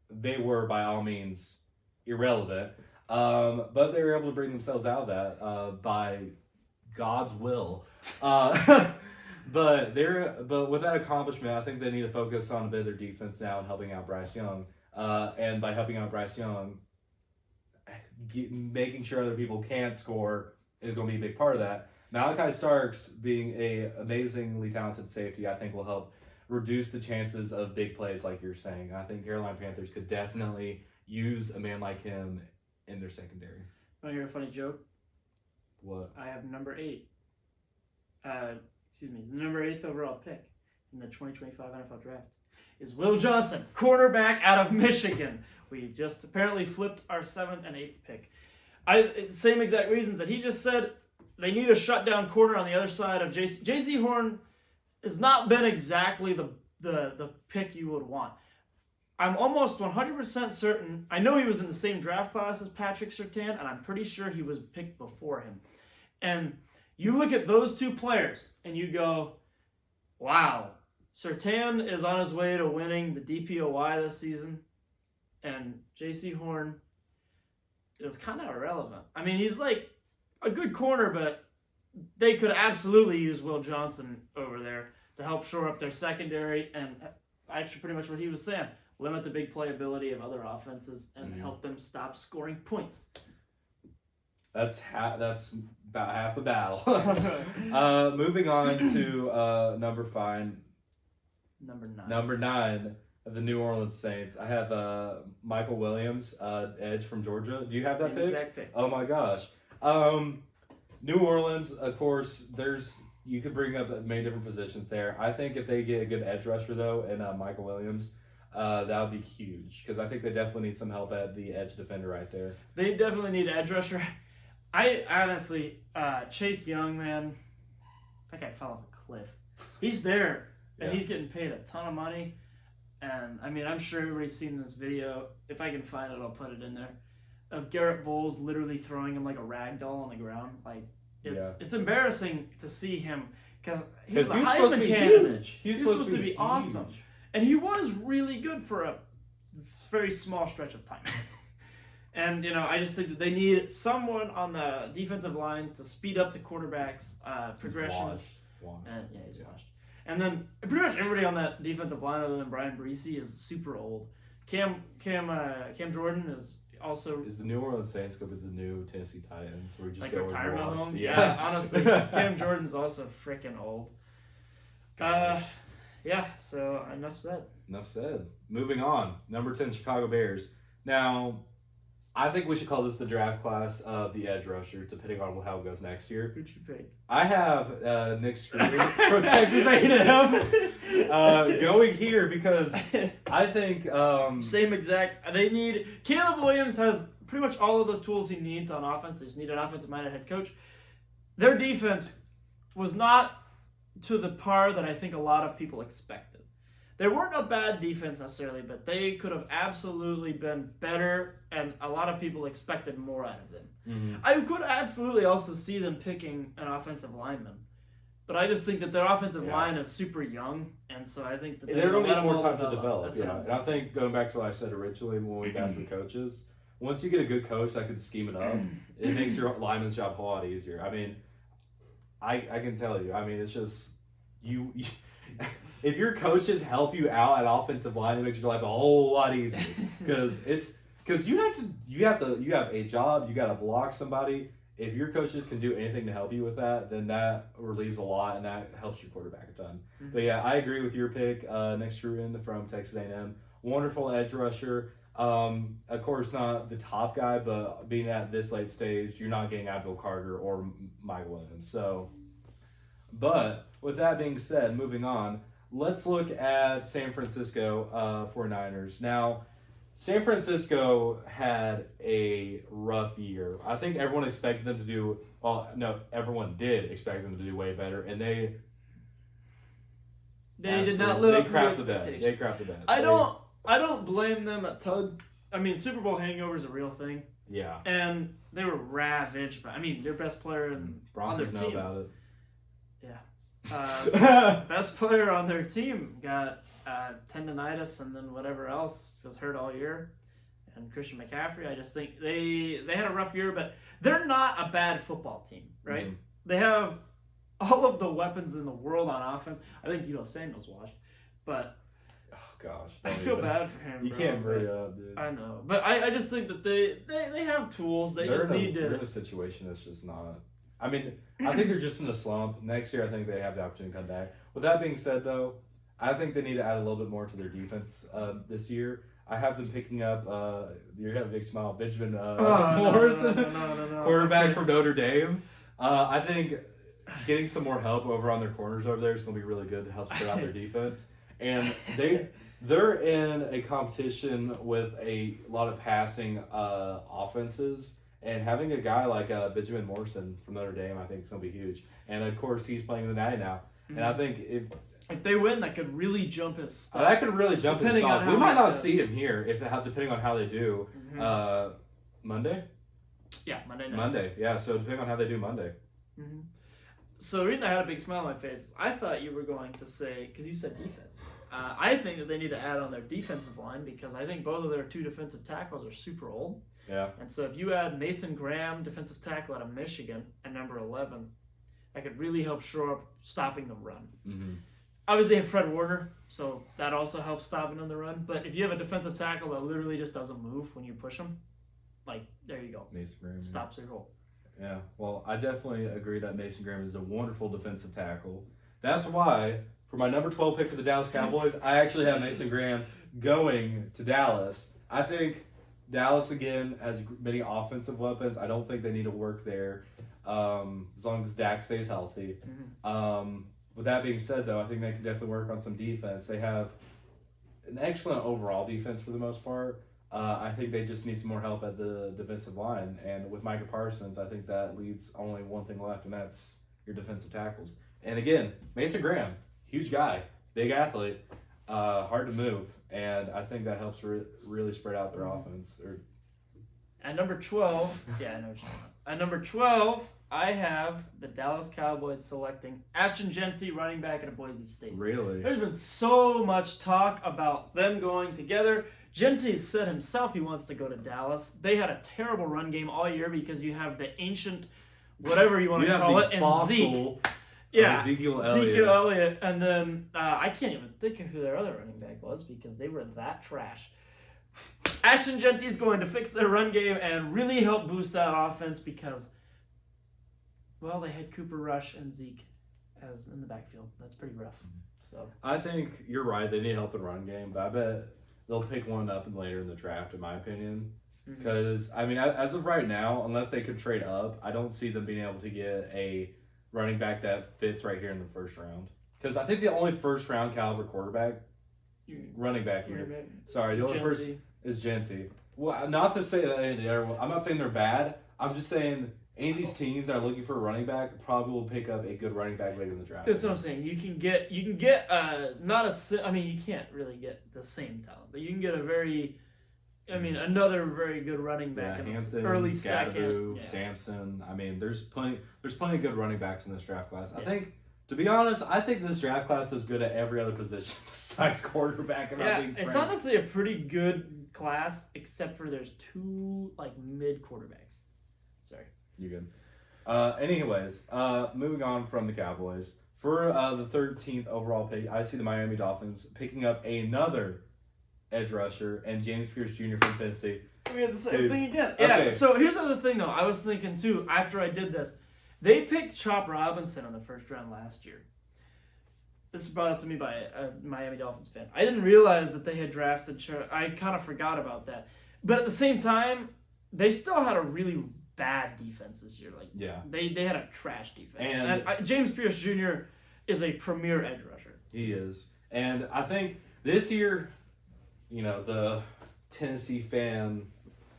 they were by all means irrelevant, but they were able to bring themselves out of that by God's will. But with that accomplishment, I think they need to focus on a bit of their defense now and helping out Bryce Young. And by helping out Bryce Young, making sure other people can't score is going to be a big part of that. Malachi Starks being a amazingly talented safety, I think will help reduce the chances of big plays like you're saying. I think Carolina Panthers could definitely use a man like him in their secondary. Want to hear a funny joke? What? I have number 8. The number 8th overall pick in the 2025 NFL Draft is Will Johnson, cornerback out of Michigan. We just apparently flipped our 7th and 8th pick. Same exact reasons that he just said. They need a shutdown corner on the other side of J.C. Horn has not been exactly the pick you would want. I'm almost 100% certain. I know he was in the same draft class as Patrick Surtain, and I'm pretty sure he was picked before him. And you look at those two players, and you go, wow, Surtain is on his way to winning the DPOY this season, and J.C. Horn is kind of irrelevant. I mean, he's like a good corner, but they could absolutely use Will Johnson over there to help shore up their secondary, and actually pretty much what he was saying, limit the big playability of other offenses and help them stop scoring points. That's about half the battle. Moving on to number 5. Number 9 of the New Orleans Saints. I have Michael Williams, edge from Georgia. Do you have that Same pick? exact pick? Oh my gosh. New Orleans, of course, you could bring up many different positions there. I think if they get a good edge rusher though, and Michael Williams, that would be huge because I think they definitely need some help at the edge defender right there. They definitely need an edge rusher. I honestly, Chase Young, man, that guy fell off a cliff. He's there, and he's getting paid a ton of money. And, I mean, I'm sure everybody's seen this video. If I can find it, I'll put it in there. Of Garrett Bowles literally throwing him like a rag doll on the ground. Like, it's embarrassing to see him because he was a Heisman candidate. He's supposed to be awesome. And he was really good for a very small stretch of time. And, I just think that they need someone on the defensive line to speed up the quarterback's progressions. He's washed. And then pretty much everybody on that defensive line other than Brian Bresee is super old. Cam Jordan is also... Is the New Orleans Saints go with the new Tennessee Titans? Or just like go retirement home? Yeah, honestly. Cam Jordan's also freaking old. So enough said. Enough said. Moving on. Number 10, Chicago Bears. Now, I think we should call this the draft class of the edge rusher, depending on how it goes next year. Who'd you pick? I have Nick Screw from Texas A&M going here because I think... Same exact... They need... Caleb Williams has pretty much all of the tools he needs on offense. They just need an offensive-minded head coach. Their defense was not to the par that I think a lot of people expected. They weren't a bad defense necessarily, but they could have absolutely been better, and a lot of people expected more out of them. Mm-hmm. I could absolutely also see them picking an offensive lineman, but I just think that their offensive line is super young, and so I think that they're going to need more time to develop. And I think going back to what I said originally when we asked the coaches, once you get a good coach that can scheme it up, it makes your lineman's job a whole lot easier. I mean, I can tell you. I mean, it's just you if your coaches help you out at offensive line, it makes your life a whole lot easier because you have a job, you got to block somebody. If your coaches can do anything to help you with that, then that relieves a lot and that helps your quarterback a ton. Mm-hmm. But yeah, I agree with your pick. Nick Struin from Texas A&M, wonderful edge rusher. Of course, not the top guy, but being at this late stage, you're not getting Abdul Carter or Mike Williams. So But with that being said, moving on, let's look at San Francisco 49ers. Now, San Francisco had a rough year. I think everyone expected them to do, well, no, everyone did expect them to do way better, and they did not live up to crapped the the bed. expectations. They crapped the bed. I don't blame them a ton. I mean, Super Bowl hangover is a real thing. Yeah. And they were ravaged by, their best player on their Broncos know team. about it. Yeah. Best player on their team got tendonitis and then whatever else, was hurt all year. And Christian McCaffrey, I just think they had a rough year, but they're not a bad football team, right? Mm-hmm. They have all of the weapons in the world on offense. I think Deebo Samuel's washed, but Oh, gosh. I feel bad for him. You bro, can't bring but- it up, dude. I know, but I just think that they have tools. They're in a situation that's just not. I mean, I think they're just in a slump. Next year, I think they have the opportunity to come back. With that being said, though, I think they need to add a little bit more to their defense this year. I have them picking up. You have a big smile, Benjamin Morrison, no. quarterback from Notre Dame. I think getting some more help over on their corners over there is going to be really good to help spread out their defense. And they're in a competition with a lot of passing offenses. And having a guy like Benjamin Morrison from Notre Dame, I think, is going to be huge. And, of course, he's playing in the Natty now. Mm-hmm. And I think if they win, that could really jump his stock. that could really jump his Depending on stock. how We might they not do. see him here, depending on how they do. Mhm. Monday? Yeah, Monday night. Monday, yeah. So, depending on how they do Monday. Mm-hmm. So the reason I had a big smile on my face, is I thought you were going to say, because you said defense. I think that they need to add on their defensive line because I think both of their two defensive tackles are super old. Yeah. And so if you add Mason Graham, defensive tackle out of Michigan, at number 11, that could really help shore up stopping the run. Mm-hmm. Obviously, you have Fred Warner, so that also helps stopping on the run. But if you have a defensive tackle that literally just doesn't move when you push him, there you go. Mason Graham. Stops your hole. Yeah, well, I definitely agree that Mason Graham is a wonderful defensive tackle. That's why, for my number 12 pick for the Dallas Cowboys, I actually have Mason Graham going to Dallas. I think Dallas, again, has many offensive weapons. I don't think they need to work there as long as Dak stays healthy. Mm-hmm. With that being said, though, I think they can definitely work on some defense. They have an excellent overall defense for the most part. I think they just need some more help at the defensive line. And with Micah Parsons, I think that leaves only one thing left, and that's your defensive tackles. And again, Mason Graham, huge guy, big athlete, hard to move. And I think that helps really spread out their offense. At number 12, yeah, I know what you're talking about. At number 12, I have the Dallas Cowboys selecting Ashton Jeanty, running back at Boise State. Really? There's been so much talk about them going together. Jeanty said himself he wants to go to Dallas. They had a terrible run game all year because you have the ancient, whatever you want to call it, and Zeke. Yeah, Ezekiel Elliott. And then I can't even think of who their other running back was because they were that trash. Ashton Jeanty is going to fix their run game and really help boost that offense because, well, they had Cooper Rush and Zeke as in the backfield. That's pretty rough. So I think you're right. They need help in run game, but I bet they'll pick one up later in the draft, in my opinion. Because, as of right now, unless they could trade up, I don't see them being able to get a running back that fits right here in the first round. Because I think the only first-round caliber running back here. Sorry, the only first is Jeanty. Well, not to say that any of the other one. I'm not saying they're bad. I'm just saying any of these teams that are looking for a running back probably will pick up a good running back later in the draft. That's what I'm saying. You can get you can't really get the same talent, but you can get another very good running back in Hampton, the early Scadaboo, second. Yeah. Samson. There's plenty of good running backs in this draft class. Yeah. I think, to be honest, this draft class does good at every other position besides quarterback. It's honestly a pretty good class, except for there's two mid quarterbacks. Sorry. You good? Anyways, moving on from the Cowboys. For the 13th overall pick, I see the Miami Dolphins picking up another edge rusher and James Pierce Jr. from Tennessee. We had the same thing again. Yeah, okay. So here's the other thing, though. I was thinking, too, after I did this. They picked Chop Robinson in the first round last year. This was brought up to me by a Miami Dolphins fan. I didn't realize that they had drafted I kind of forgot about that. But at the same time, they still had a really bad defense this year. Like Yeah. they had a trash defense. And James Pierce Jr. is a premier edge rusher. He is. And I think this year, the Tennessee fan,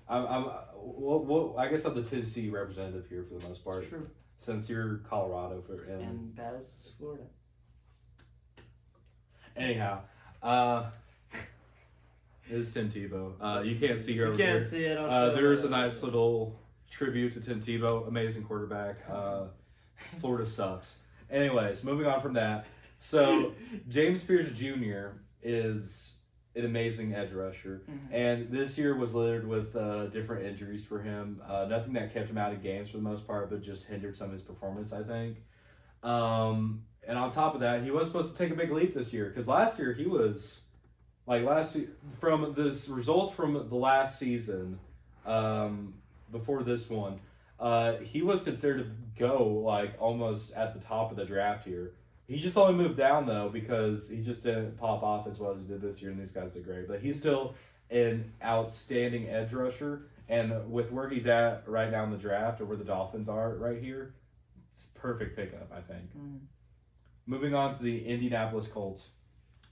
I guess I'm the Tennessee representative here for the most part. True. Since you're Colorado and Baz is Florida. Anyhow, this is Tim Tebow. You can't see her. You can't see it. There's a nice little tribute to Tim Tebow, amazing quarterback. Florida sucks. Anyways, moving on from that. So James Pierce Jr. is an amazing edge rusher, and this year was littered with different injuries for him. Nothing that kept him out of games for the most part, but just hindered some of his performance, I think. And on top of that, he was supposed to take a big leap this year because last year he was from this results from the last season, before this one, he was considered to go almost at the top of the draft here. He just only moved down though because he just didn't pop off as well as he did this year, and these guys did great. But he's still an outstanding edge rusher, and with where he's at right now in the draft, or where the Dolphins are right here, it's perfect pickup, I think. Moving on to the Indianapolis Colts.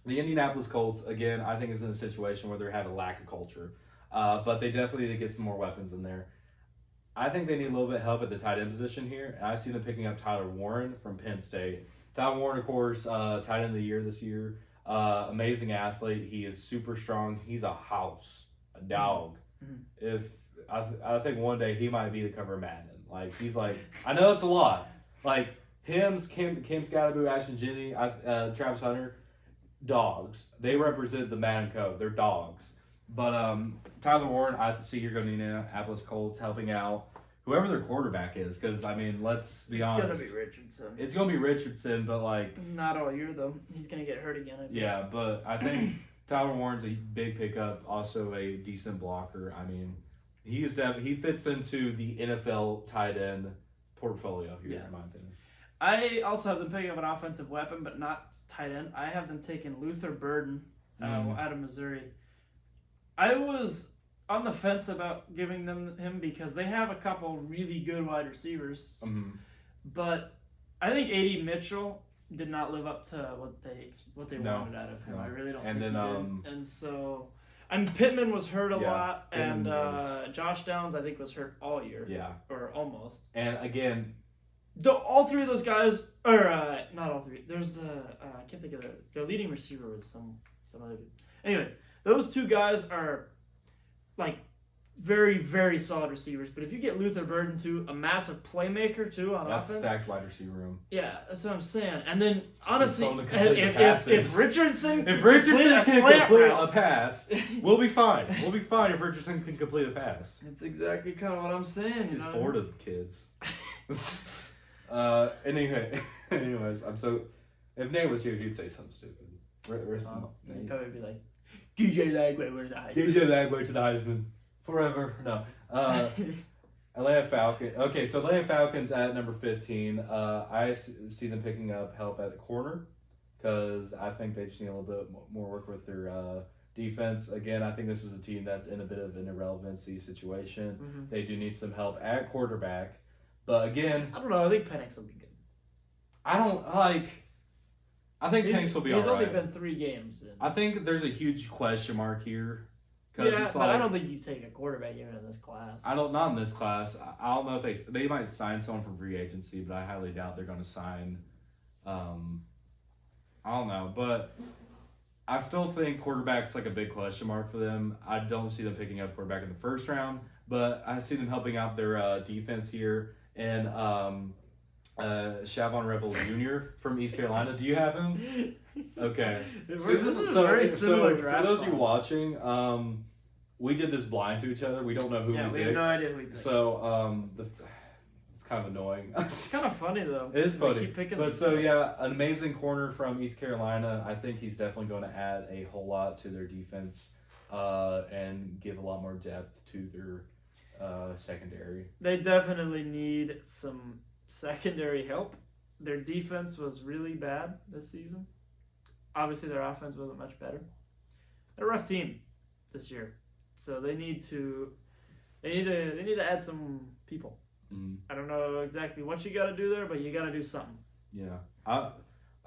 The Indianapolis Colts, again, I think is in a situation where they have a lack of culture, but they definitely need to get some more weapons in there. I think they need a little bit of help at the tight end position here, and I see them picking up Tyler Warren from Penn State. Tyler Warren, of course, tight end of the year this year. Amazing athlete. He is super strong. He's a house, a dog. If I think one day he might be the cover of Madden. I know it's a lot. Kim Scadaboo, Ashton Jenney, Travis Hunter, dogs. They represent the Madden code. They're dogs. But Tyler Warren, I see you're going to need Indianapolis Colts helping out whoever their quarterback is, because let's be honest, it's gonna be Richardson. It's gonna be Richardson, but not all year though. He's gonna get hurt again. Yeah, but I think Tyler Warren's a big pickup, also a decent blocker. He fits into the NFL tight end portfolio here, in my opinion. I also have them picking up an offensive weapon, but not tight end. I have them taking Luther Burden out of Missouri. I was on the fence about giving them him because they have a couple really good wide receivers. But I think A.D. Mitchell did not live up to what they wanted out of him. I really don't think he did. And so, Pittman was hurt a lot, and Josh Downs, I think, was hurt all year. Yeah. Or almost. And again, all three of those guys, or not all three, there's I can't think of their leading receiver was some other dude. Anyways, those two guys are very, very solid receivers. But if you get Luther Burden too, a massive playmaker too on offense. That's a stacked wide receiver room. Yeah, that's what I'm saying. And then honestly, if Richardson can complete a pass, we'll be fine. We'll be fine if Richardson can complete a pass. That's exactly kind of what I'm saying. These Florida kids. Anyways, if Nate was here, he'd say something stupid. He'd probably be like, DJ Lagway to the Heisman. DJ Lagway to the Heisman. Forever. No. Atlanta Falcons. Okay, so Atlanta Falcons at number 15. I see them picking up help at the corner because I think they just need a little bit more work with their defense. Again, I think this is a team that's in a bit of an irrelevancy situation. They do need some help at quarterback. But again, I don't know. I think Penix will be good. I think Penix will be all right. He's only been 3 games. I think there's a huge question mark here. Yeah, but I don't think you take a quarterback even in this class. Not in this class. I don't know if they might sign someone from free agency, but I highly doubt they're going to sign. I don't know, but I still think quarterback's a big question mark for them. I don't see them picking up quarterback in the first round, but I see them helping out their defense here. And Shavon Revel Jr. from East Carolina. Do you have him? Okay. This is very similar draft. For those of you watching, we did this blind to each other. We don't know who we picked. We have no idea who we picked. So it's kind of annoying. It's kind of funny though. It is funny. Keep picking an amazing corner from East Carolina. I think he's definitely going to add a whole lot to their defense and give a lot more depth to their secondary. They definitely need some secondary help. Their defense was really bad this season. Obviously, their offense wasn't much better. They're a rough team this year, so they need to They need to add some people. Mm. I don't know exactly what you got to do there, but you got to do something. Yeah, I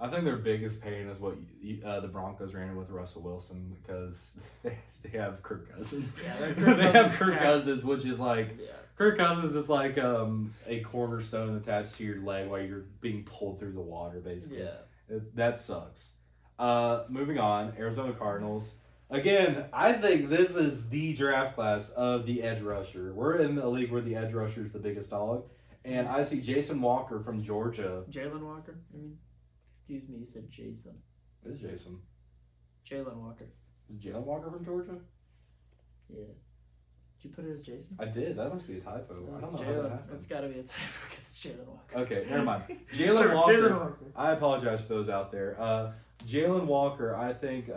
think their biggest pain is what the Broncos ran with Russell Wilson because they have Kirk Cousins. Yeah, they have Kirk Cousins, which is like Yeah. Kirk Cousins is like a cornerstone attached to your leg while you're being pulled through the water, basically. Yeah. That sucks. Moving on, Arizona Cardinals. Again, I think this is the draft class of the edge rusher. We're in a league where the edge rusher is the biggest dog. And I see Jason Walker from Georgia. Jalen Walker? I mean, excuse me, you said Jason. This is Jason. Jalen Walker. Is Jalen Walker from Georgia? Yeah. Did you put it as Jason? I did. That must be a typo. I don't know how that Jalen. happened. That's got to be a typo because it's Jalen Walker. Okay, never mind. Jalen Walker. Jalen Walker. I apologize for those out there. Jalen Walker, I think,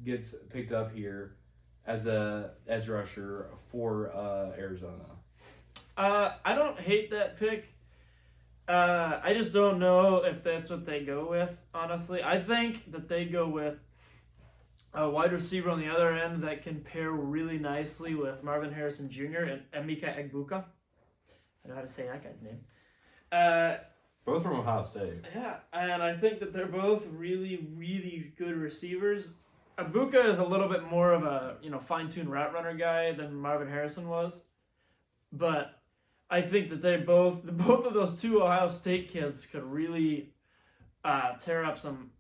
gets picked up here as a edge rusher for Arizona. I don't hate that pick. I just don't know if that's what they go with, honestly. I think that they go with a wide receiver on the other end that can pair really nicely with Marvin Harrison Jr. and Emeka Egbuka. I know how to say that guy's name. Both from Ohio State. Yeah, and I think that they're both really, really good receivers. Egbuka is a little bit more of a fine-tuned route runner guy than Marvin Harrison was, but I think that both of those two Ohio State kids could really tear up some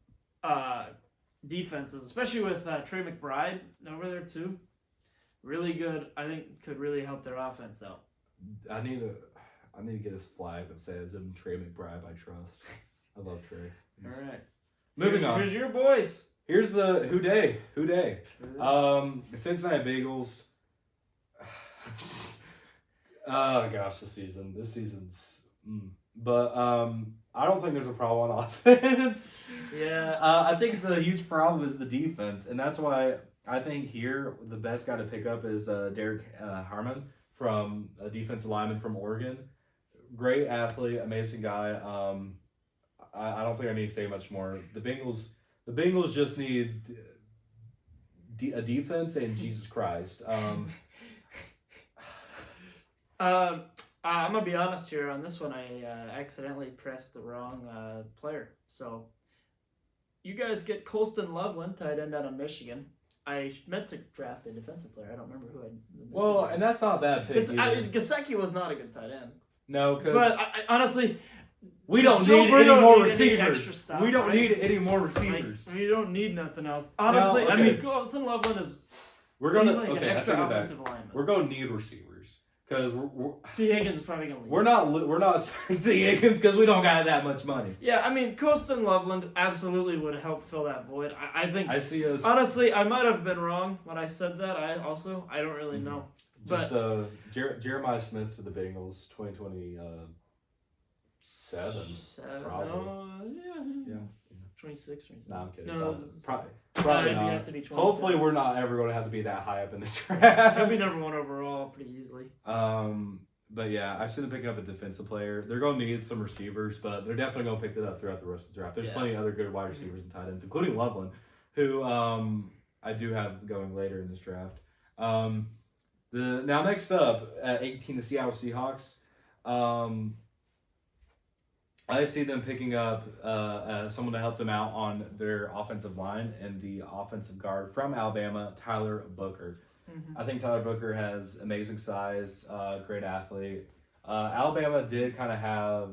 defenses, especially with Trey McBride over there too. Really good. I think could really help their offense out. I need to get a flag that says "I'm Trey McBride, I trust." I love Trey. All right. Moving on. Here's your boys. Here's the who day. Cincinnati Bengals. Oh gosh, this season's. But I don't think there's a problem on offense. Yeah. I think the huge problem is the defense, and that's why I think here the best guy to pick up is Derek Harmon from a defensive lineman from Oregon. Great athlete, amazing guy. I don't think I need to say much more. The Bengals just need a defense and Jesus Christ. I'm gonna be honest here on this one. I accidentally pressed the wrong player. So you guys get Colston Loveland, tight end out of Michigan. I meant to draft a defensive player. I don't remember who I. Well, and that's not a bad pick. Gasecki was not a good tight end. No, because but I honestly, we don't need any more receivers. We don't need any more receivers. We don't need nothing else. Honestly, no, okay. I mean, Colston Loveland is. We're gonna an extra offensive lineman. We're gonna need receivers because T. Higgins is probably gonna leave. We're not starting T. Higgins because we don't got that much money. Yeah, I mean, Colston Loveland absolutely would help fill that void. I think. I see us. Honestly, I might have been wrong when I said that. I don't really know. Just Jeremiah Smith to the Bengals, 2027. Probably. Yeah. 26, 27. No, I'm kidding. No, probably not. Have to be 27. Hopefully, we're not ever going to have to be that high up in the draft. He'll be number one overall pretty easily. But yeah, I should have picked up a defensive player. They're going to need some receivers, but they're definitely going to pick that up throughout the rest of the draft. There's plenty of other good wide receivers and tight ends, including Loveland, who I do have going later in this draft. Now next up at 18, the Seattle Seahawks. I see them picking up someone to help them out on their offensive line and the offensive guard from Alabama, Tyler Booker. Mm-hmm. I think Tyler Booker has amazing size, great athlete. Alabama did kind of have,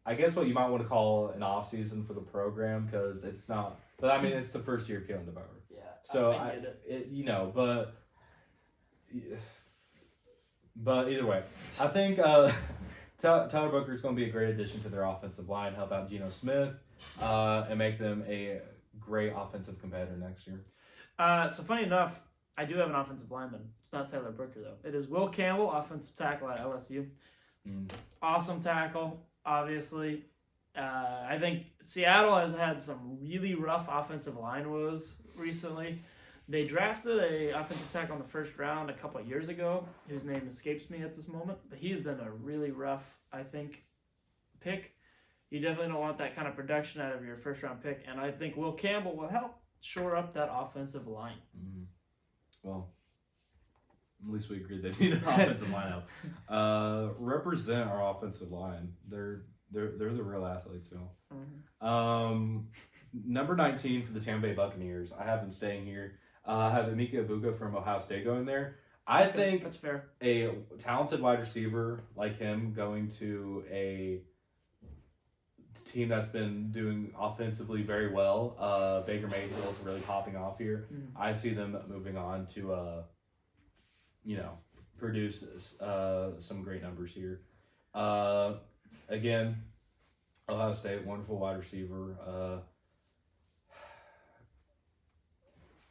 I guess, what you might want to call an off season for the program because it's not. But I mean, it's the first year Kalen DeBoer. Yeah. So but either way, I think Tyler Booker is going to be a great addition to their offensive line, help out Geno Smith, and make them a great offensive competitor next year. So funny enough, I do have an offensive lineman. It's not Tyler Booker, though. It is Will Campbell, offensive tackle at LSU. Awesome tackle, obviously. I think Seattle has had some really rough offensive line woes recently. They drafted a offensive tackle in the first round a couple of years ago, whose name escapes me at this moment. But he's been a really rough, I think, pick. You definitely don't want that kind of production out of your first-round pick. And I think Will Campbell will help shore up that offensive line. Well, At least we agree they need an offensive lineup. Represent our offensive line. They're the real athletes, so. Mhm. Number 19 for the Tampa Bay Buccaneers. I have them staying here. I have Emeka Egbuka from Ohio State going there. I think that's fair. A talented wide receiver like him going to a team that's been doing offensively very well. Baker Mayfield's really popping off here. I see them moving on to, produce some great numbers here. Again, Ohio State, wonderful wide receiver.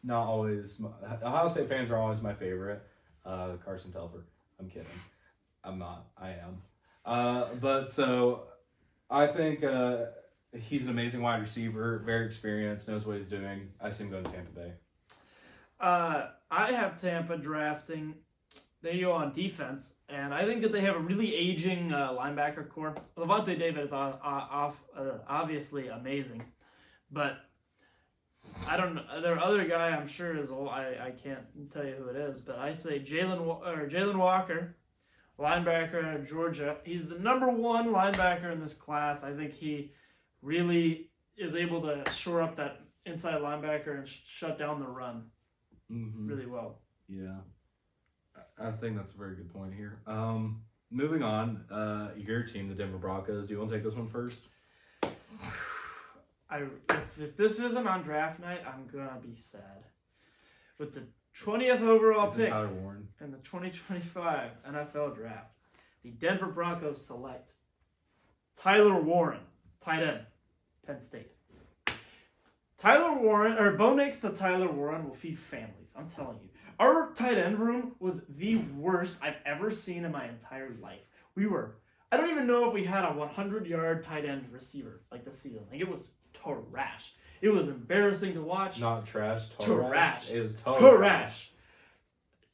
Not always. Ohio State fans are always my favorite. Carson Telfer. I'm kidding. I'm not. I am. But so I think he's an amazing wide receiver, very experienced, knows what he's doing. I see him going to Tampa Bay. I have Tampa drafting. They go on defense, and I think that they have a really aging linebacker core. Levante David is obviously amazing, but I don't know. Their other guy, I'm sure, is old. I can't tell you who it is, but I'd say Jalen Walker, linebacker out of Georgia. He's the number one linebacker in this class. I think he really is able to shore up that inside linebacker and shut down the run really well. Yeah, I think that's a very good point here. Moving on, your team, the Denver Broncos. Do you want to take this one first? If this isn't on draft night, I'm gonna be sad. With the 20th overall pick Tyler Warren in the 2025 NFL Draft, the Denver Broncos select Tyler Warren, tight end, Penn State. Tyler Warren, or Bo Nix to Tyler Warren will feed families. I'm telling you, our tight end room was the worst I've ever seen in my entire life. I don't even know if we had a 100-yard tight end receiver like this season. Like, it was trash. It was embarrassing to watch. Not trash, trash. It was trash.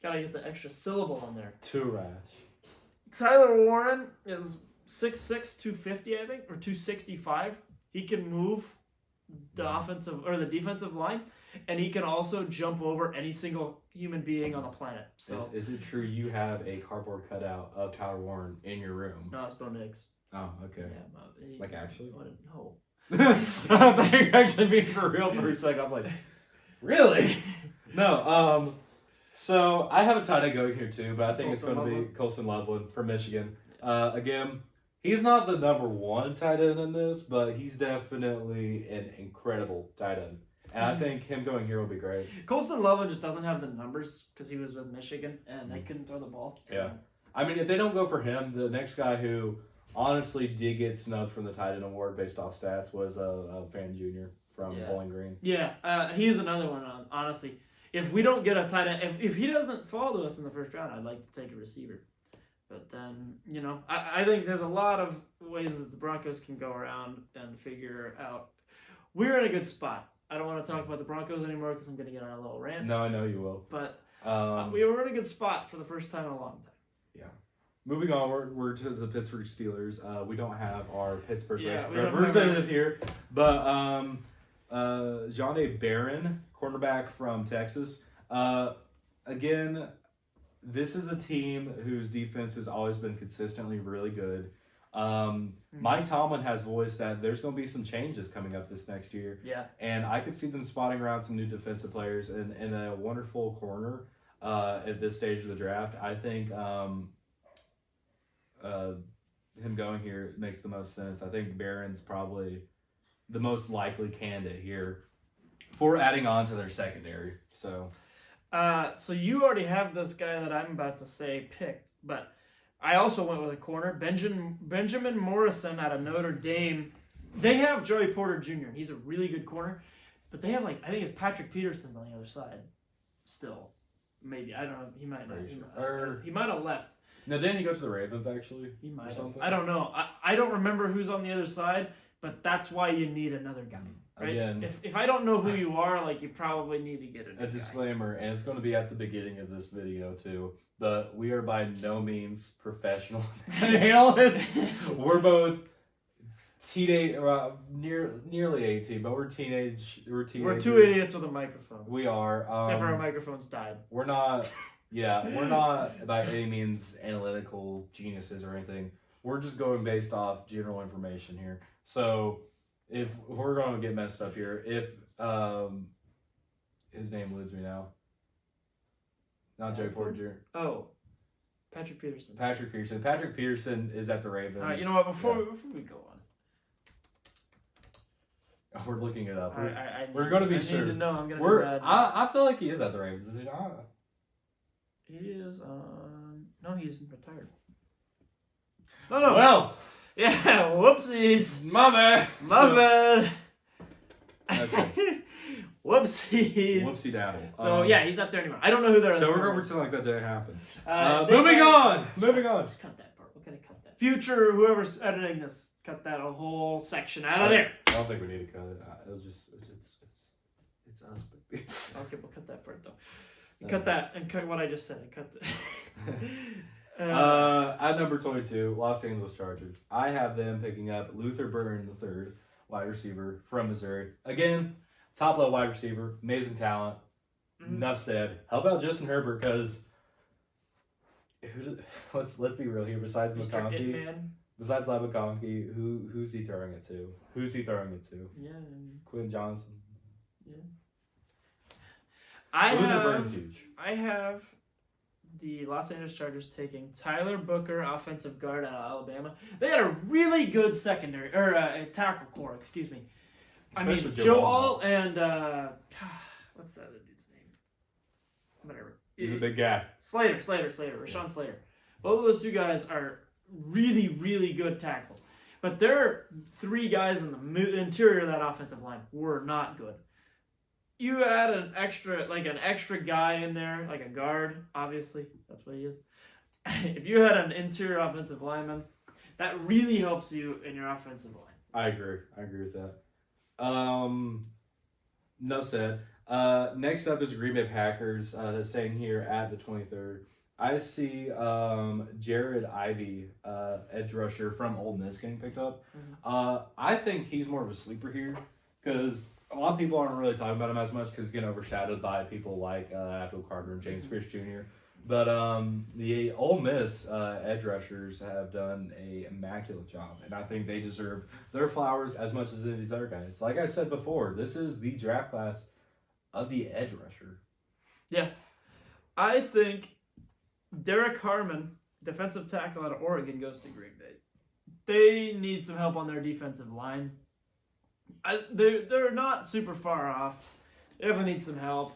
Gotta get the extra syllable in there. Trash. Tyler Warren is 6'6", 250, I think, or 265. He can move the offensive or the defensive line, and he can also jump over any single human being on the planet. So, is it true you have a cardboard cutout of Tyler Warren in your room? No, it's Bo Nix. Oh, okay. Yeah, like actually? No. I thought you were actually being for real for a second. I was like, really? No. So I have a tight end going here too, but I think it's going to be Colson Loveland from Michigan. Again, he's not the number one tight end in this, but he's definitely an incredible tight end. And I think him going here will be great. Colson Loveland just doesn't have the numbers because he was with Michigan and they couldn't throw the ball. So. Yeah. I mean, if they don't go for him, the next guy who honestly did get snubbed from the tight end award based off stats was Fan Jr. from Bowling Green. Yeah, he is another one, honestly. If we don't get a tight end, if he doesn't fall to us in the first round, I'd like to take a receiver. But then, I think there's a lot of ways that the Broncos can go around and figure out. We're in a good spot. I don't want to talk about the Broncos anymore because I'm going to get on a little rant. No, I know you will. But we were in a good spot for the first time in a long time. Yeah. Moving on, we're to the Pittsburgh Steelers. We don't have our Pittsburgh representative here, but Johnny Barron, cornerback from Texas. Again, this is a team whose defense has always been consistently really good. Mike Tomlin has voiced that there's going to be some changes coming up this next year. Yeah. And I could see them spotting around some new defensive players and a wonderful corner at this stage of the draft. I think him going here makes the most sense. I think Barron's probably the most likely candidate here for adding on to their secondary. So you already have this guy that I'm about to say picked, but I also went with a corner, Benjamin Morrison out of Notre Dame. They have Joey Porter Jr. He's a really good corner, but they have I think it's Patrick Peterson's on the other side. Still, maybe I don't know. He might not. He might have left. Now, didn't he go to the Ravens actually? He might have. I don't know. I don't remember who's on the other side, but that's why you need another guy. Right? Again, if I don't know who you are, you probably need to get a disclaimer, and it's going to be at the beginning of this video too. But we are by no means professional analysts. We're both nearly 18, but we're teenagers. We're two idiots with a microphone. We are. Except for our microphones died. We're not Yeah, we're not by any means analytical geniuses or anything. We're just going based off general information here. So if we're going to get messed up here, if his name eludes me now, not Joe Ford Jr. Oh, Patrick Peterson. Patrick Peterson. Patrick Peterson is at the Ravens. All right, you know what? Before we go on, we're looking it up. we're going to be I sure. need to know. I'm going to be bad. I feel like he is at the Ravens. Is he not? He is on. No, he's retired. No. Well, yeah. Whoopsies. my bad. My bad. Okay. Whoopsies. Whoopsie daddle. So yeah, he's not there anymore. I don't know who they're. So we're going to pretend like that didn't happen. Moving on. Moving on. Just cut that part. We're gonna cut that. Future, whoever's editing this, cut that whole section out of there. I don't think we need to cut it. It was just it's us. But Okay, we'll cut that part though. Cut that and cut what I just said. Cut that. At number 22, Los Angeles Chargers. I have them picking up Luther Burden III, wide receiver from Missouri. Again, top level wide receiver, amazing talent. Enough said. How about Justin Herbert? Because let's be real here. Besides McConkey, besides Lab McConkey, who's he throwing it to? Yeah. Quinn Johnson. Yeah. Luther Burden's huge. I have the Los Angeles Chargers taking Tyler Booker, offensive guard out of Alabama. They had a really good secondary or tackle core. Excuse me. Especially Joe Alt and what's that other dude's name? Whatever. He's a big guy. Rashawn Slater. Both of those two guys are really, really good tackles. But their three guys in the interior of that offensive line were not good. You add an extra guy in there, like a guard, obviously, that's what he is. If you had an interior offensive lineman, that really helps you in your offensive line. I agree with that. No said. Next up is Green Bay Packers, staying here at the 23rd. I see Jared Ivey, edge rusher from Ole Miss, getting picked up. Mm-hmm. I think he's more of a sleeper here because a lot of people aren't really talking about him as much because he's getting overshadowed by people like Abdul Carter and James Pierce Jr. But the Ole Miss edge rushers have done an immaculate job, and I think they deserve their flowers as much as any of these other guys. Like I said before, this is the draft class of the edge rusher. Yeah. I think Derek Harmon, defensive tackle out of Oregon, goes to Green Bay. They need some help on their defensive line. They're not super far off. They definitely need some help.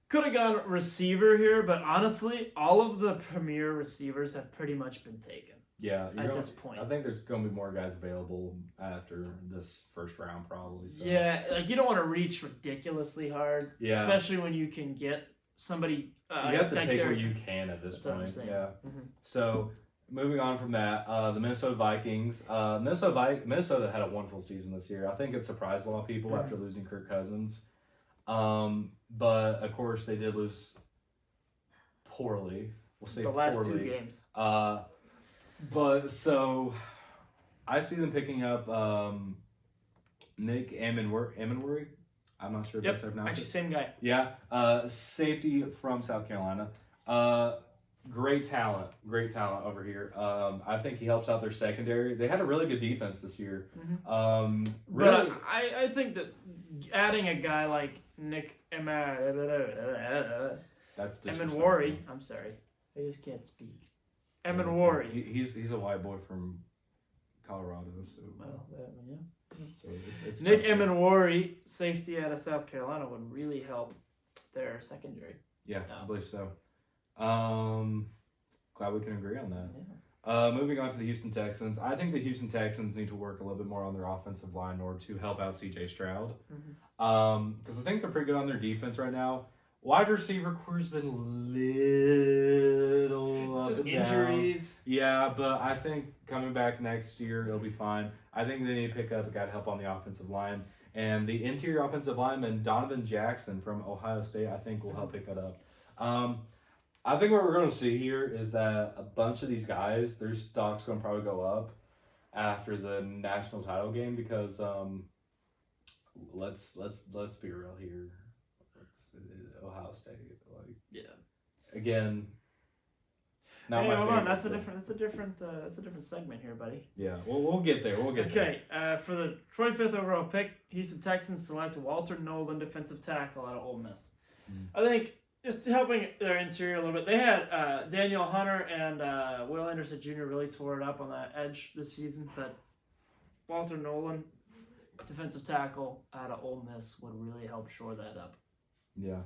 Could have gone receiver here, but honestly, all of the premier receivers have pretty much been taken. Yeah, this point. I think there's going to be more guys available after this first round, probably. So. Yeah, like you don't want to reach ridiculously hard. Yeah. Especially when you can get somebody. You have to take what you can at this point. Yeah. Mm-hmm. So moving on from that, the Minnesota Vikings. Minnesota had a wonderful season this year. I think it surprised a lot of people after losing Kirk Cousins. But of course they did lose poorly. We'll say the last poorly. 2 games. But so I see them picking up Nick Amenworry. I'm not sure if that's how pronounced. Actually, same guy. Yeah, safety from South Carolina. Great talent over here. I think he helps out their secondary. They had a really good defense this year. Mm-hmm. Really, but I think that adding a guy like Nick Amenworry. I'm sorry, I just can't speak. Amenworry. He's a white boy from Colorado. So, yeah. So it's Nick Amenworry, safety out of South Carolina, would really help their secondary. Yeah, I believe so. Glad we can agree on that. Yeah. Moving on to the Houston Texans. I think the Houston Texans need to work a little bit more on their offensive line in order to help out CJ Stroud. Because I think they're pretty good on their defense right now. Wide receiver core's been little up and injuries. Down. Yeah, but I think coming back next year, it'll be fine. I think they need to pick up a guy to help on the offensive line. And the interior offensive lineman, Donovan Jackson from Ohio State, I think will help pick that up. I think what we're going to see here is that a bunch of these guys, their stock's going to probably go up after the national title game because let's be real here. Ohio State, again, not hey, my hold favorite. on. That's a different segment here, buddy. Yeah, we'll get there. We'll get there. Okay, for the 25th overall pick, Houston Texans select Walter Nolan, defensive tackle out of Ole Miss. I think just helping their interior a little bit. They had Daniel Hunter and Will Anderson Jr. really tore it up on that edge this season, but Walter Nolan, defensive tackle out of Ole Miss, would really help shore that up. Yeah.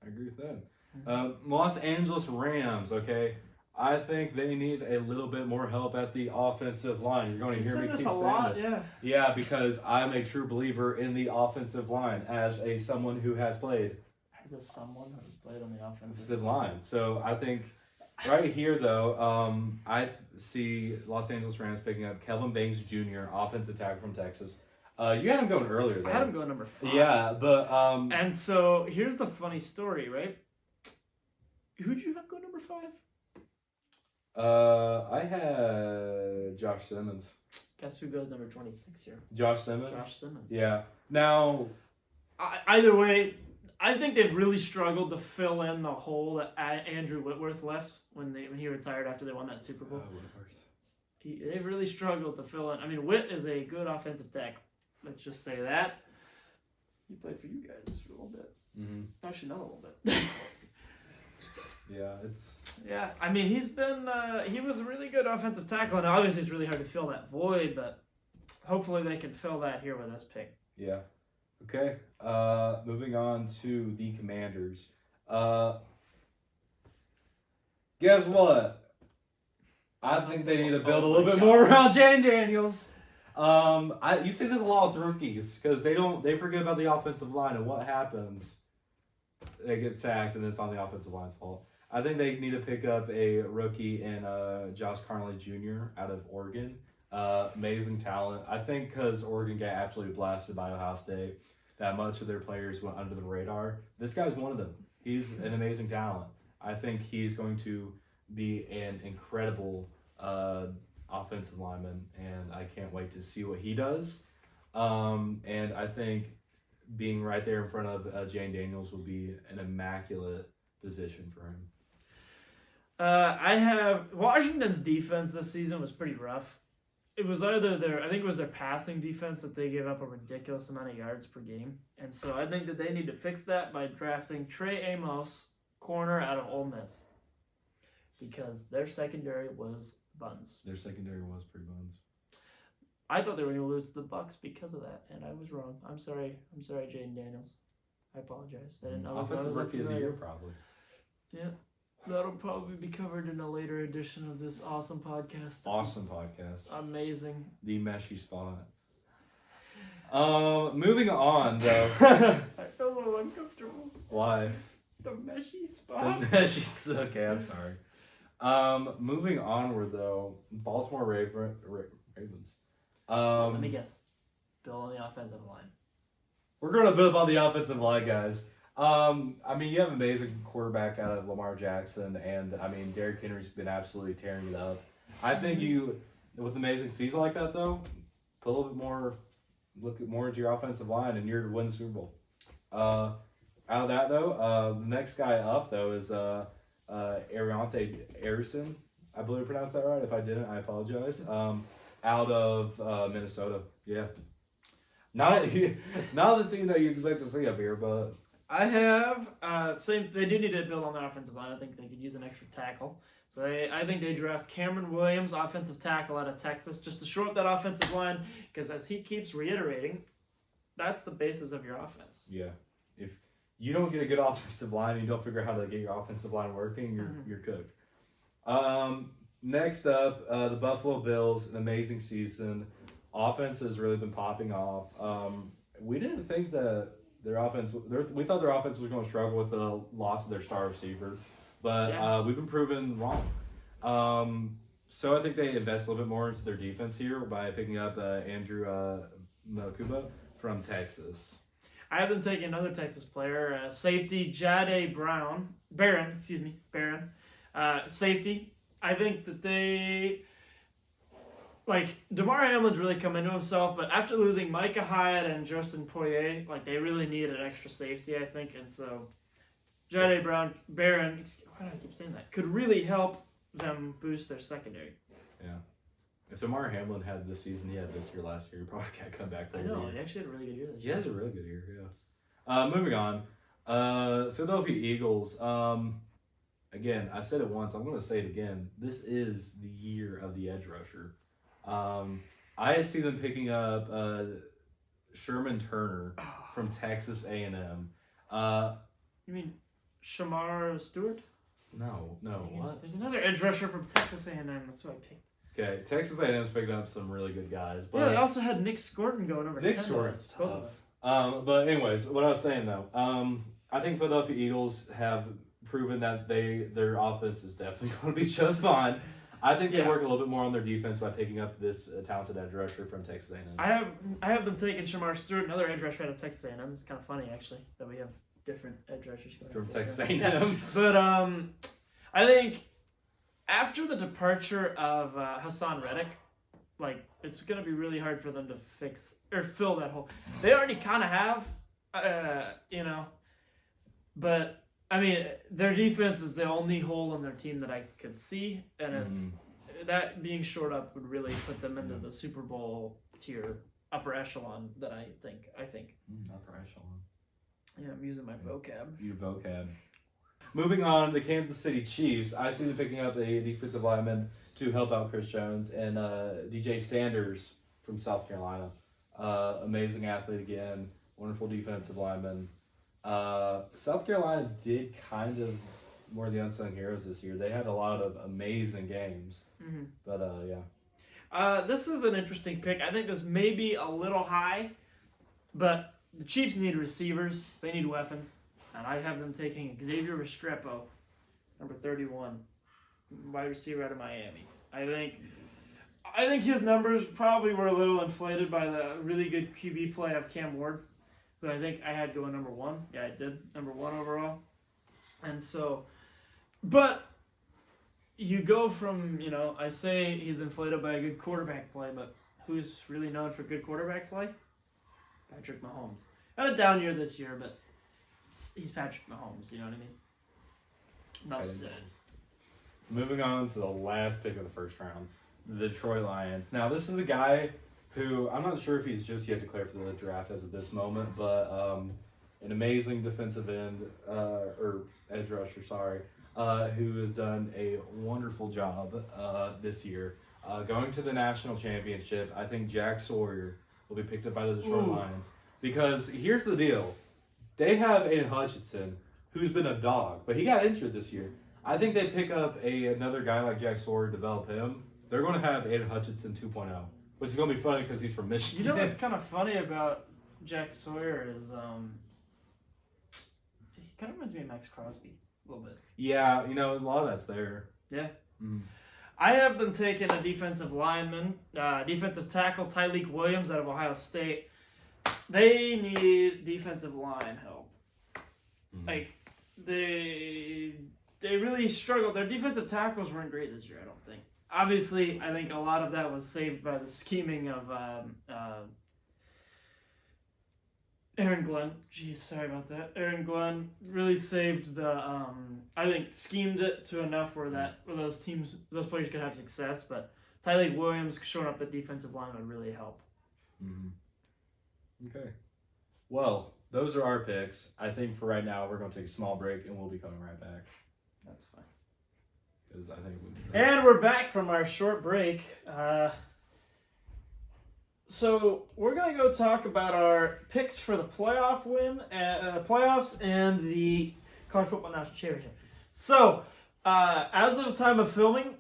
I agree with that. Los Angeles Rams, okay. I think they need a little bit more help at the offensive line. You're going to hear me keep saying this. Yeah. Yeah, because I'm a true believer in the offensive line as someone who has played. As a someone who has played on the Offensive line. So I think right here, though, I see Los Angeles Rams picking up Kelvin Banks Jr., offensive tackle from Texas. You had him going earlier, though. I had him going number 5. Yeah, but and so here's the funny story, right? Who'd you have go number 5? I had Josh Simmons. Guess who goes number 26 here? Josh Simmons? Josh Simmons. Yeah. Now, either way, I think they've really struggled to fill in the hole that Andrew Whitworth left when he retired after they won that Super Bowl. They've really struggled to fill in. I mean, Whit is a good offensive tackle. Let's just say that. He played for you guys for a little bit. Mm-hmm. Actually, not a little bit. Yeah, it's... Yeah, I mean, he was a really good offensive tackle, and obviously it's really hard to fill that void, but hopefully they can fill that here with this pick. Yeah. Okay. Moving on to the Commanders. Guess what? I think they need to build a little bit more around Jane Daniels. You see this a lot with rookies because they forget about the offensive line and what happens. They get sacked and it's on the offensive line's fault. I think they need to pick up a rookie in Josh Carnley Jr. out of Oregon. Amazing talent. I think because Oregon got absolutely blasted by Ohio State, that much of their players went under the radar. This guy's one of them. He's an amazing talent. I think he's going to be an incredible offensive lineman, and I can't wait to see what he does. And I think being right there in front of Jane Daniels will be an immaculate position for him. I have Washington's defense this season was pretty rough. It was either their passing defense that they gave up a ridiculous amount of yards per game. And so I think that they need to fix that by drafting Trey Amos, corner out of Ole Miss. Because their secondary was buns. Their secondary was pretty buns. I thought they were going to lose to the Bucks because of that, and I was wrong. I'm sorry, Jaden Daniels. I apologize. I didn't know. Offensive Rookie of the Year, probably. Yeah. That'll probably be covered in a later edition of this awesome podcast. Awesome podcast. Amazing. The meshy spot. Moving on, though. I feel a little uncomfortable. Why? The meshy spot? The meshy... Okay, I'm sorry. Moving onward, though. Baltimore Ravens. Let me guess. Bill on the offensive line. We're going to build on the offensive line, guys. I mean, you have an amazing quarterback out of Lamar Jackson, and I mean, Derrick Henry's been absolutely tearing it up. I think you, with an amazing season like that, though, put a little bit more, look more into your offensive line, and you're to win the Super Bowl. Out of that, though, the next guy up, though, is Ariante Arison. I believe I pronounced that right. If I didn't, I apologize. Out of Minnesota. Yeah. Not the team that you expect to see up here, but... I have same. They do need to build on the offensive line. I think they could use an extra tackle. So I think they draft Cameron Williams, offensive tackle out of Texas, just to shore up that offensive line. Because as he keeps reiterating, that's the basis of your offense. Yeah, if you don't get a good offensive line and you don't figure out how to get your offensive line working, you're cooked. Next up, the Buffalo Bills, an amazing season. Offense has really been popping off. We didn't think that. We thought their offense was going to struggle with the loss of their star receiver, but we've been proven wrong. So I think they invest a little bit more into their defense here by picking up Andrew Makuba from Texas. I have them taking another Texas player, safety Jade Barron. Safety. I think that they... DeMar Hamlin's really come into himself, but after losing Micah Hyde and Justin Poirier, they really need an extra safety, I think. And so Jahdae Barron, why do I keep saying that? Could really help them boost their secondary. Yeah. If Damar Hamlin had this season he had this year last year, he probably can't come back. I know. He actually had a really good year this He year. has a really good year. Yeah. Moving on. Philadelphia Eagles. Again, I've said it once. I'm going to say it again. This is the year of the edge rusher. I see them picking up Sherman Turner from Texas A&M. You mean Shamar Stewart? No, what? There's another edge rusher from Texas A&M. That's what I picked. Okay, Texas A&M's picking up some really good guys. But Yeah, they also had Nick Scorton going over. Nick 10 Scorton's both tough. of us. But anyways, what I was saying though, I think Philadelphia Eagles have proven that their offense is definitely going to be just fine. I think they work a little bit more on their defense by picking up this talented edge rusher from Texas A&M. I have them taking Shamar Stewart, another edge rusher out of Texas A&M. It's kind of funny actually that we have different edge rushers going From over Texas there. A&M. Yeah. But I think after the departure of Hassan Reddick, like it's going to be really hard for them to fix or fill that hole. They already kind of have, but I mean their defense is the only hole in their team that I could see, and it's that being shored up would really put them into the Super Bowl tier, upper echelon that I think. Upper echelon. Yeah, I'm using my vocab. Your vocab. Moving on, the Kansas City Chiefs. I see them picking up a defensive lineman to help out Chris Jones and DJ Sanders from South Carolina. Amazing athlete again. Wonderful defensive lineman. South Carolina did kind of more the unsung heroes this year. They had a lot of amazing games. Mm-hmm. But yeah. This is an interesting pick. I think this may be a little high, but the Chiefs need receivers. They need weapons. And I have them taking Xavier Restrepo, number 31, wide receiver out of Miami. I think his numbers probably were a little inflated by the really good QB play of Cam Ward, who I think I had going number 1. Yeah, I did. Number 1 overall. And so, but you go from, I say he's inflated by a good quarterback play, but who's really known for good quarterback play? Patrick Mahomes. Had a down year this year, but he's Patrick Mahomes, you know what I mean? Enough said. Moving on to the last pick of the first round, the Detroit Lions. Now, this is a guy who I'm not sure if he's just yet declared for the draft as of this moment, but an amazing defensive end, or edge rusher, sorry, who has done a wonderful job this year. Going to the national championship, I think Jack Sawyer will be picked up by the Detroit Lions. Because here's the deal. They have Aiden Hutchinson, who's been a dog, but he got injured this year. I think they pick up another guy like Jack Sawyer, develop him. They're going to have Aiden Hutchinson 2.0, which is going to be funny because he's from Michigan. You know what's kind of funny about Jack Sawyer is he kind of reminds me of Max Crosby a little bit. Yeah, a lot of that's there. Yeah. Mm. I have them taking a defensive lineman, defensive tackle, Tyleek Williams out of Ohio State. They need defensive line help. Mm. Like, they really struggled. Their defensive tackles weren't great this year, I don't think. Obviously, I think a lot of that was saved by the scheming of Aaron Glenn. Jeez, sorry about that. Aaron Glenn really saved the, I think, schemed it to enough where those players could have success. But Tyleek Williams showing up the defensive line would really help. Mm-hmm. Okay. Well, those are our picks. I think for right now, we're going to take a small break, and we'll be coming right back. That's fine. Because I think And we're back from our short break. So we're going to go talk about our picks for the playoffs and the College Football National Championship. So, as of time of filming,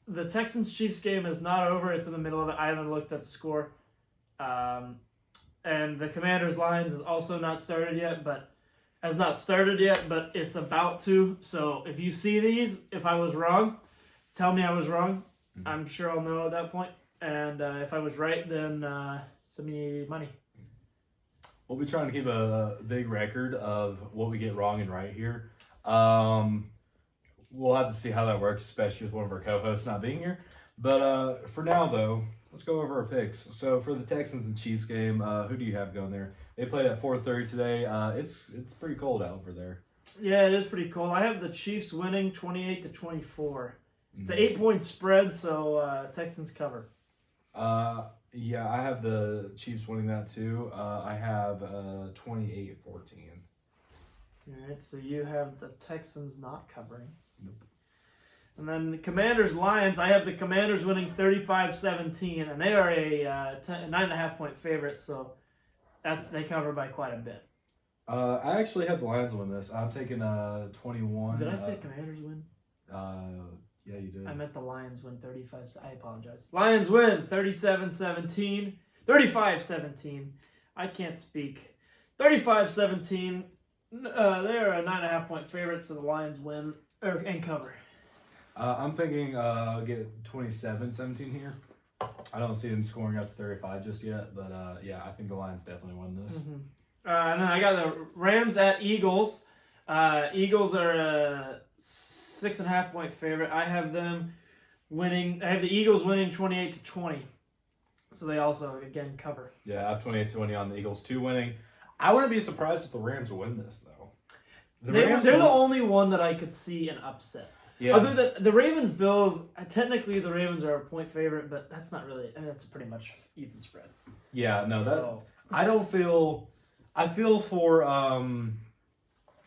the Texans-Chiefs game is not over. It's in the middle of it. I haven't looked at the score. And the Commanders-Lions is also not started yet, but it's about to. So if you see these, if I was wrong, tell me I was wrong. Mm-hmm. I'm sure I'll know at that point. And if I was right, then send me money. We'll be trying to keep a big record of what we get wrong and right here. We'll have to see how that works, especially with one of our co-hosts not being here. But for now, though, let's go over our picks. So for the Texans and Chiefs game, who do you have going there? They played at 4:30 today. It's pretty cold out over there. Yeah, it is pretty cool. I have the Chiefs winning 28-24. It's an 8-point spread, so Texans cover. Yeah, I have the Chiefs winning that too. I have 28-14. All right, so you have the Texans not covering. Nope. And then the Commanders-Lions, I have the Commanders winning 35-17, and they are a 9.5-point favorite, so they cover by quite a bit. I actually have the Lions win this. I'm taking 21. Did I say Commanders win? Yeah, you did. I meant the Lions win 35. I apologize. Lions win 37-17. 35-17. I can't speak. 35-17. They're a 9.5-point favorite, so the Lions win and cover. I'm thinking I'll get 27-17 here. I don't see them scoring up to 35 just yet, but yeah, I think the Lions definitely win this. Mm-hmm. And then I got the Rams at Eagles. Eagles are a 6.5-point favorite. I have them winning. I have the Eagles winning 28-20. So they also again cover. Yeah, I have 28-20 on the Eagles 2 winning. I wouldn't be surprised if the Rams win this though. They're the only one that I could see an upset. Yeah. Other than the Ravens Bills, technically the Ravens are a point favorite, but that's not really. I mean, that's pretty much even spread. Yeah, no, So, I don't feel. I feel for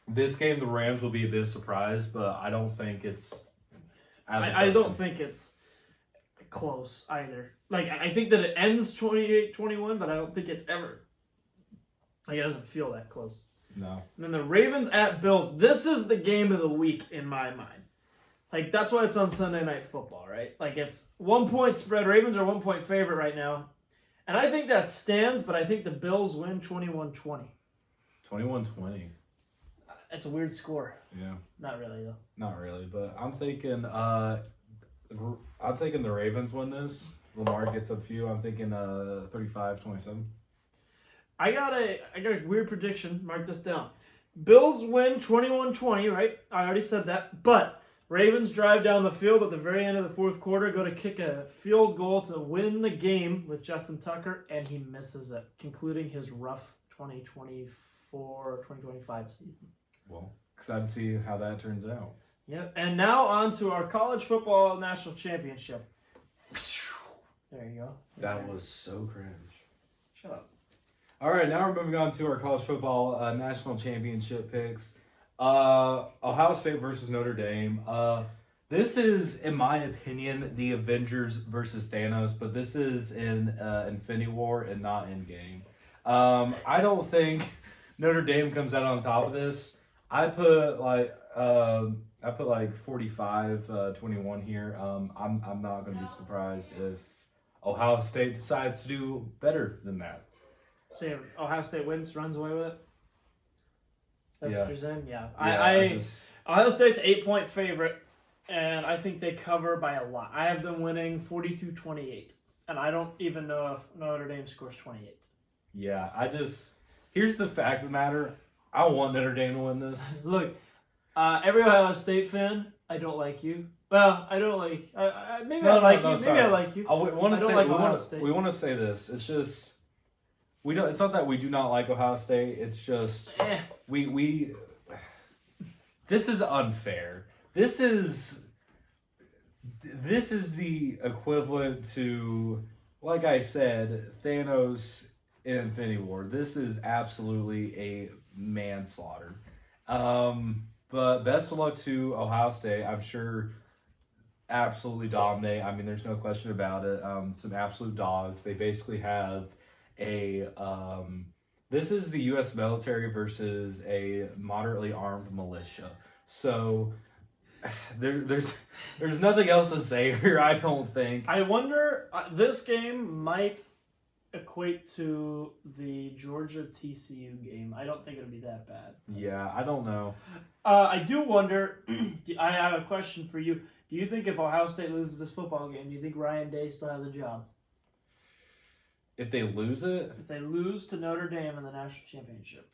this game the Rams will be a bit surprised, but I don't think it's. I don't think it's close either. Like I think that it ends 28-21, but I don't think it's ever. Like it doesn't feel that close. No. And then the Ravens at Bills. This is the game of the week in my mind. Like that's why it's on Sunday Night Football, right? Like it's 1-point spread. Ravens are 1-point favorite right now. And I think that stands, but I think the Bills win 21-20. 21-20. It's a weird score. Yeah. Not really though. Not really, but I'm thinking the Ravens win this. Lamar gets a few. I'm thinking 35-27. I got a weird prediction. Mark this down. Bills win 21-20, right? I already said that. But Ravens drive down the field at the very end of the fourth quarter, go to kick a field goal to win the game with Justin Tucker, and he misses it, concluding his rough 2024-2025 season. Well, excited to see how that turns out. Yep. And now on to our college football national championship. There you go. That was so cringe. Shut up. All right, now we're moving on to our college football national championship picks. Ohio State versus Notre Dame. This is, in my opinion, the Avengers versus Thanos, but this is in Infinity War and not Endgame. I don't think Notre Dame comes out on top of this. I put like 45-21 here. I'm not going to be surprised if Ohio State decides to do better than that. So Ohio State wins, runs away with it? That's Yeah. what you're saying? Yeah. Yeah, Ohio State's 8-point favorite, and I think they cover by a lot. I have them winning 42-28, and I don't even know if Notre Dame scores 28. Yeah, here's the fact of the matter. I want Notre Dame to win this. Look, every Ohio State fan, I don't like you. Well, I don't like. Maybe I like you. Maybe sorry. I like you. We want to Ohio State. We want to say this. It's just we don't. It's not that we do not like Ohio State. It's just we. This is unfair. This is the equivalent to, like I said, Thanos in Infinity War. This is absolutely a manslaughter. But best of luck to Ohio State. I'm sure absolutely dominate. I mean, there's no question about it. Some absolute dogs. They basically have a this is the U.S. military versus a moderately armed militia. So there's nothing else to say here, I don't think. I wonder, this game might equate to the Georgia TCU game. I don't think it'll be that bad. Yeah, I don't know. I do wonder, I have a question for you. Do you think if Ohio State loses this football game, do you think Ryan Day still has a job? If they lose it? If they lose to Notre Dame in the national championship.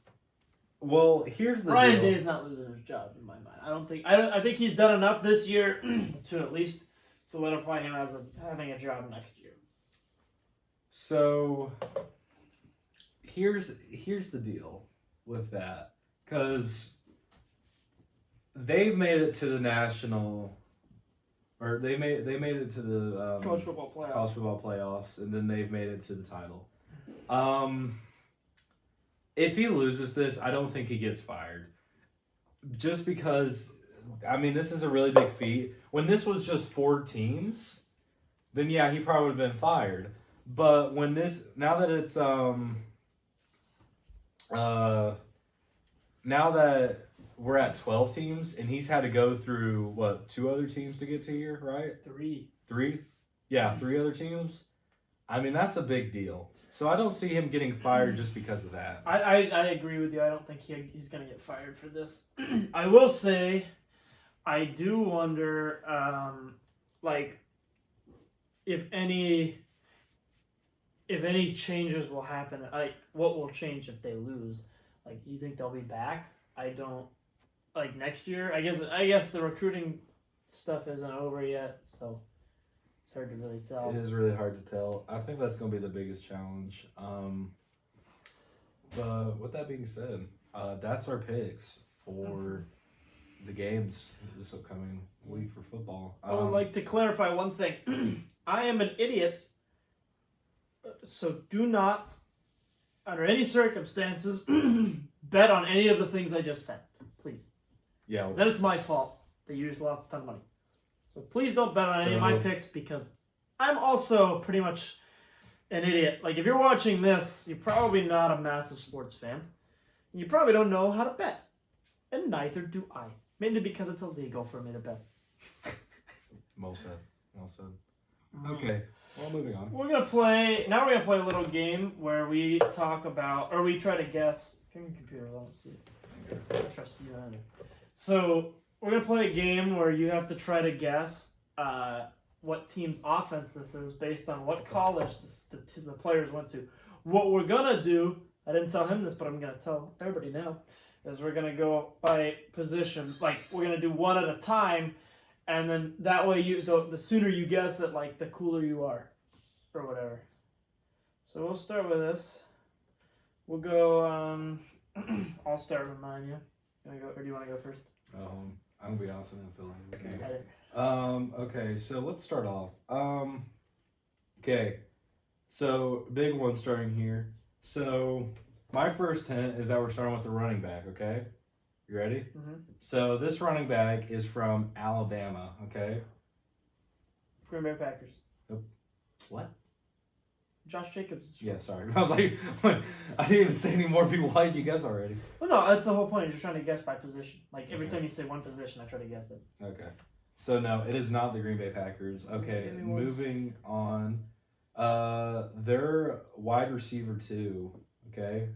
Well, here's the Ryan deal. Day's not losing his job in my mind. I think he's done enough this year to at least solidify him as having a job next year. So here's the deal with that, because they've made it to the national, or they made it to the college football playoffs, and then they've made it to the title. If he loses this, I don't think he gets fired. Just because, I mean, this is a really big feat. When this was just 4 teams, then yeah, he probably would have been fired. But when now that it's now that we're at 12 teams, and he's had to go through, what, 2 other teams to get to here, right? 3. 3? Yeah, 3 other teams. I mean, that's a big deal. So I don't see him getting fired just because of that. I agree with you. I don't think he's going to get fired for this. I will say, I do wonder, if any changes will happen. Like, what will change if they lose? Like, you think they'll be back? I don't. Like next year, I guess the recruiting stuff isn't over yet, so it's hard to really tell. It is really hard to tell. I think that's going to be the biggest challenge. But with that being said, that's our picks for the games this upcoming week for football. I would like to clarify one thing. I am an idiot, so do not, under any circumstances, bet on any of the things I just said, please. Yeah. Then it's my fault that you just lost a ton of money. So please don't bet on any of my picks, because I'm also pretty much an idiot. Like, if you're watching this, you're probably not a massive sports fan. And you probably don't know how to bet. And neither do I. Mainly because it's illegal for me to bet. Well said. Okay, well, moving on. We're going to play a little game where we talk about, or we try to guess. Turn your computer, let's see. I don't trust you either. So, we're going to play a game where you have to try to guess what team's offense this is based on what college the players went to. What we're going to do, I didn't tell him this, but I'm going to tell everybody now, is we're going to go by position. Like, we're going to do one at a time, and then that way the sooner you guess it, like, the cooler you are, or whatever. So we'll start with this. We'll go, I'll start with mine, yeah? You wanna go, or do you want to go first? I'm going to be honest, I didn't feel like it. Okay. Okay, so let's start off. Okay, so big one starting here. So my first hint is that we're starting with the running back, okay? You ready? Mm-hmm. So this running back is from Alabama, okay? Green Bay Packers. What? Josh Jacobs. Yeah, sorry. I was like, I didn't even say any more people. Why did you guess already? Well, no, that's the whole point. You're just trying to guess by position. Like, every time you say one position, I try to guess it. Okay. So, no, it is not the Green Bay Packers. Okay, moving on. Their wide receiver 2, okay?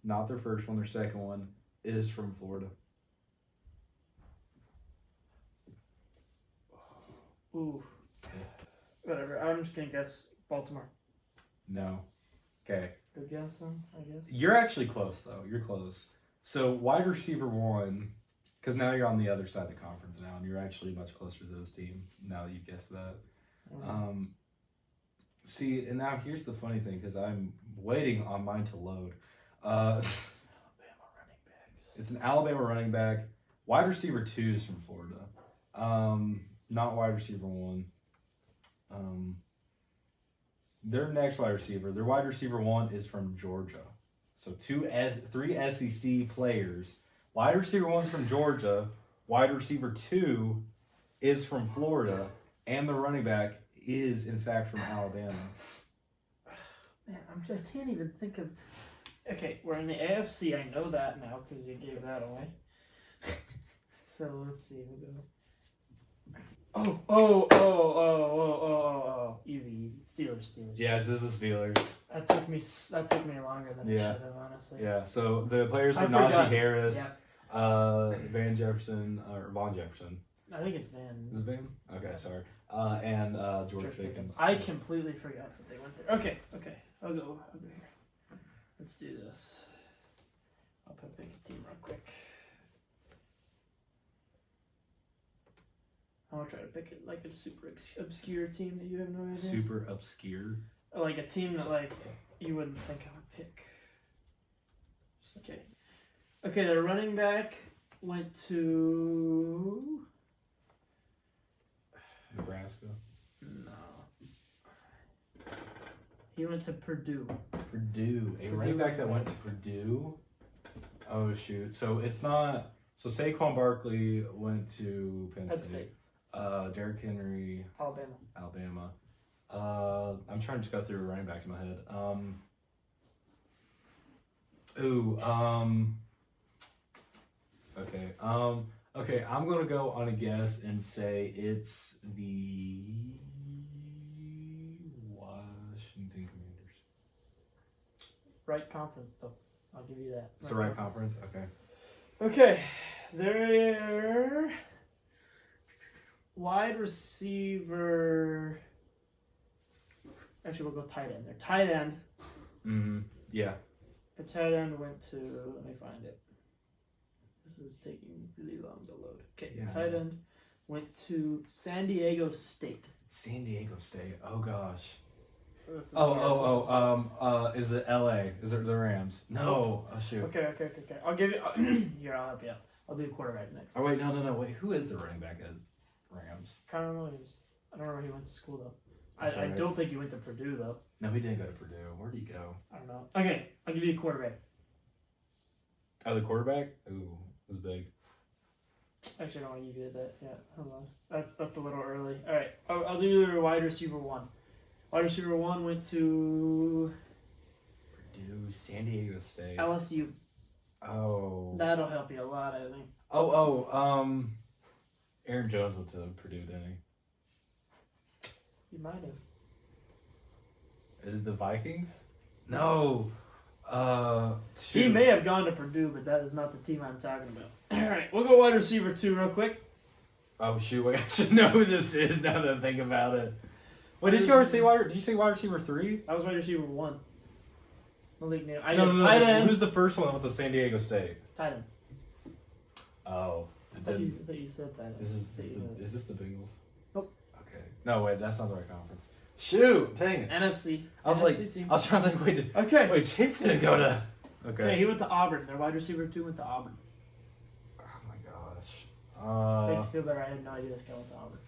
Not their first one, their second one, is from Florida. Ooh. Whatever. I'm just going to guess Baltimore. No. Okay. Good guess, then, I guess. You're actually close, though. You're close. So, wide receiver 1, because now you're on the other side of the conference now, and you're actually much closer to this team now that you've guessed that. Mm-hmm. See, and now here's the funny thing, because I'm waiting on mine to load. Alabama running backs. It's an Alabama running back. Wide receiver 2 is from Florida. Not wide receiver 1. Their next wide receiver, their wide receiver 1 is from Georgia. So 3 SEC players. Wide receiver 1's from Georgia. Wide receiver 2 is from Florida. And the running back is, in fact, from Alabama. Man, I can't even think of... Okay, we're in the AFC. I know that now because you gave that away. So let's see. We'll go... Oh. Easy. Steelers. Yes, this is the Steelers. That took me longer than it should have, honestly. Yeah, so the players were Najee Harris, Van Jefferson. I think it's Van. Is it Van? Okay, sorry. And George Pickens. I completely forgot that they went there. Okay. I'll go here. Let's do this. I'll pick a team real quick. I'll try to pick it like a super obscure team that you have no idea. Super obscure? Like a team that like you wouldn't think I would pick. Okay, the running back went to Nebraska. no. He went to Purdue. Purdue. A running back that went to Purdue. Oh shoot. So it's not. So Saquon Barkley went to Penn State. Derrick Henry, Alabama. I'm trying to just go through running backs in my head. Okay. Okay. I'm gonna go on a guess and say it's the Washington Commanders. Right conference, though. I'll give you that. It's the right conference. Okay. Okay. Their wide receiver. Actually, we'll go tight end. Their tight end. Yeah. The tight end went to. Let me find it. This is taking really long to load. Okay. Yeah. Tight end went to San Diego State. San Diego State. Oh gosh. This is Is it LA? Is it the Rams? No. Oh shoot. Okay. I'll give you. Here, I'll help you out. I'll do quarterback next. Oh wait, no. Wait, who is the running back at Rams? Connor Williams. I don't know where he went to school though. That's I right. don't think he went to Purdue though. No, he didn't go to Purdue. Where'd he go? I don't know. Okay, I'll give you a quarterback. Oh, the quarterback? Ooh, was big. Actually, I don't want to give you that yet. Hold on. That's a little early. All right, I'll do your wide receiver one. Wide receiver one went to Purdue, San Diego State. LSU. Oh. That'll help you a lot, I think. Aaron Jones went to Purdue, didn't he? You might have. Is it the Vikings? No. He may have gone to Purdue, but that is not the team I'm talking about. All right, we'll go wide receiver two real quick. Oh shoot! Wait, I should know who this is now that I think about it. Wait, did you say wide receiver 3? I was wide receiver 1. Malik Neal. No. Tight end. Who's the first one with the San Diego State? Tight end. Oh. I thought you said tight end. Is this the Bengals? Nope. Okay. No, wait, that's not the right conference. Shoot! Dang it. NFC. I was NFC like, team. I was trying to think. Wait, Chase didn't go to. Okay, he went to Auburn. Their wide receiver 2 went to Auburn. Oh my gosh. Makes me feel better. I had no idea this guy went to Auburn.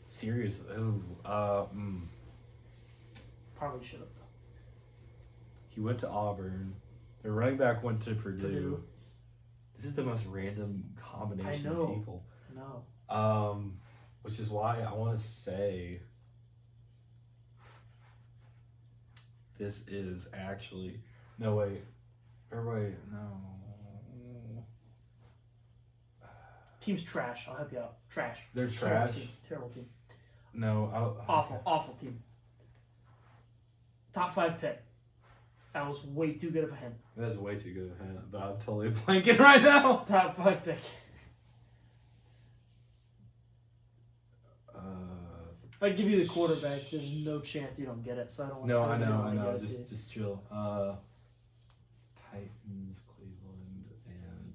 Seriously? Probably should have though. He went to Auburn. The running back went to Purdue. This is the most random combination of people. No. Which is why I want to say this is actually no wait. Team's trash. I'll help you out. Trash. They're trash. Terrible team. No. Awful team. Top 5 pick. That was way too good of a hint. That is way too good of a hint, but I'm totally blanking right now. Top 5 pick. If I give you the quarterback, there's no chance you don't get it. So I don't want. No, I know. Just chill. Titans, Cleveland, and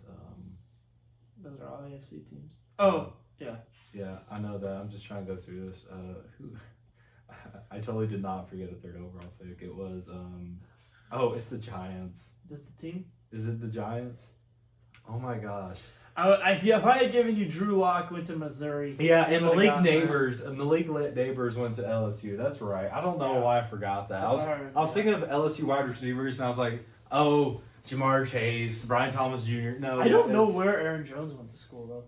those are all AFC teams. Oh, yeah. Yeah, I know that. I'm just trying to go through this. Who? I totally did not forget a 3rd overall pick. It was it's the Giants. Just the team? Is it the Giants? Oh my gosh. If I had given you Drew Lock went to Missouri. Yeah, and Malik Neighbors went to LSU. That's right. I don't know why I forgot that. I was thinking of LSU wide receivers, and I was like, oh, Jamar Chase, Brian Thomas Jr. No, I don't know where Aaron Jones went to school though.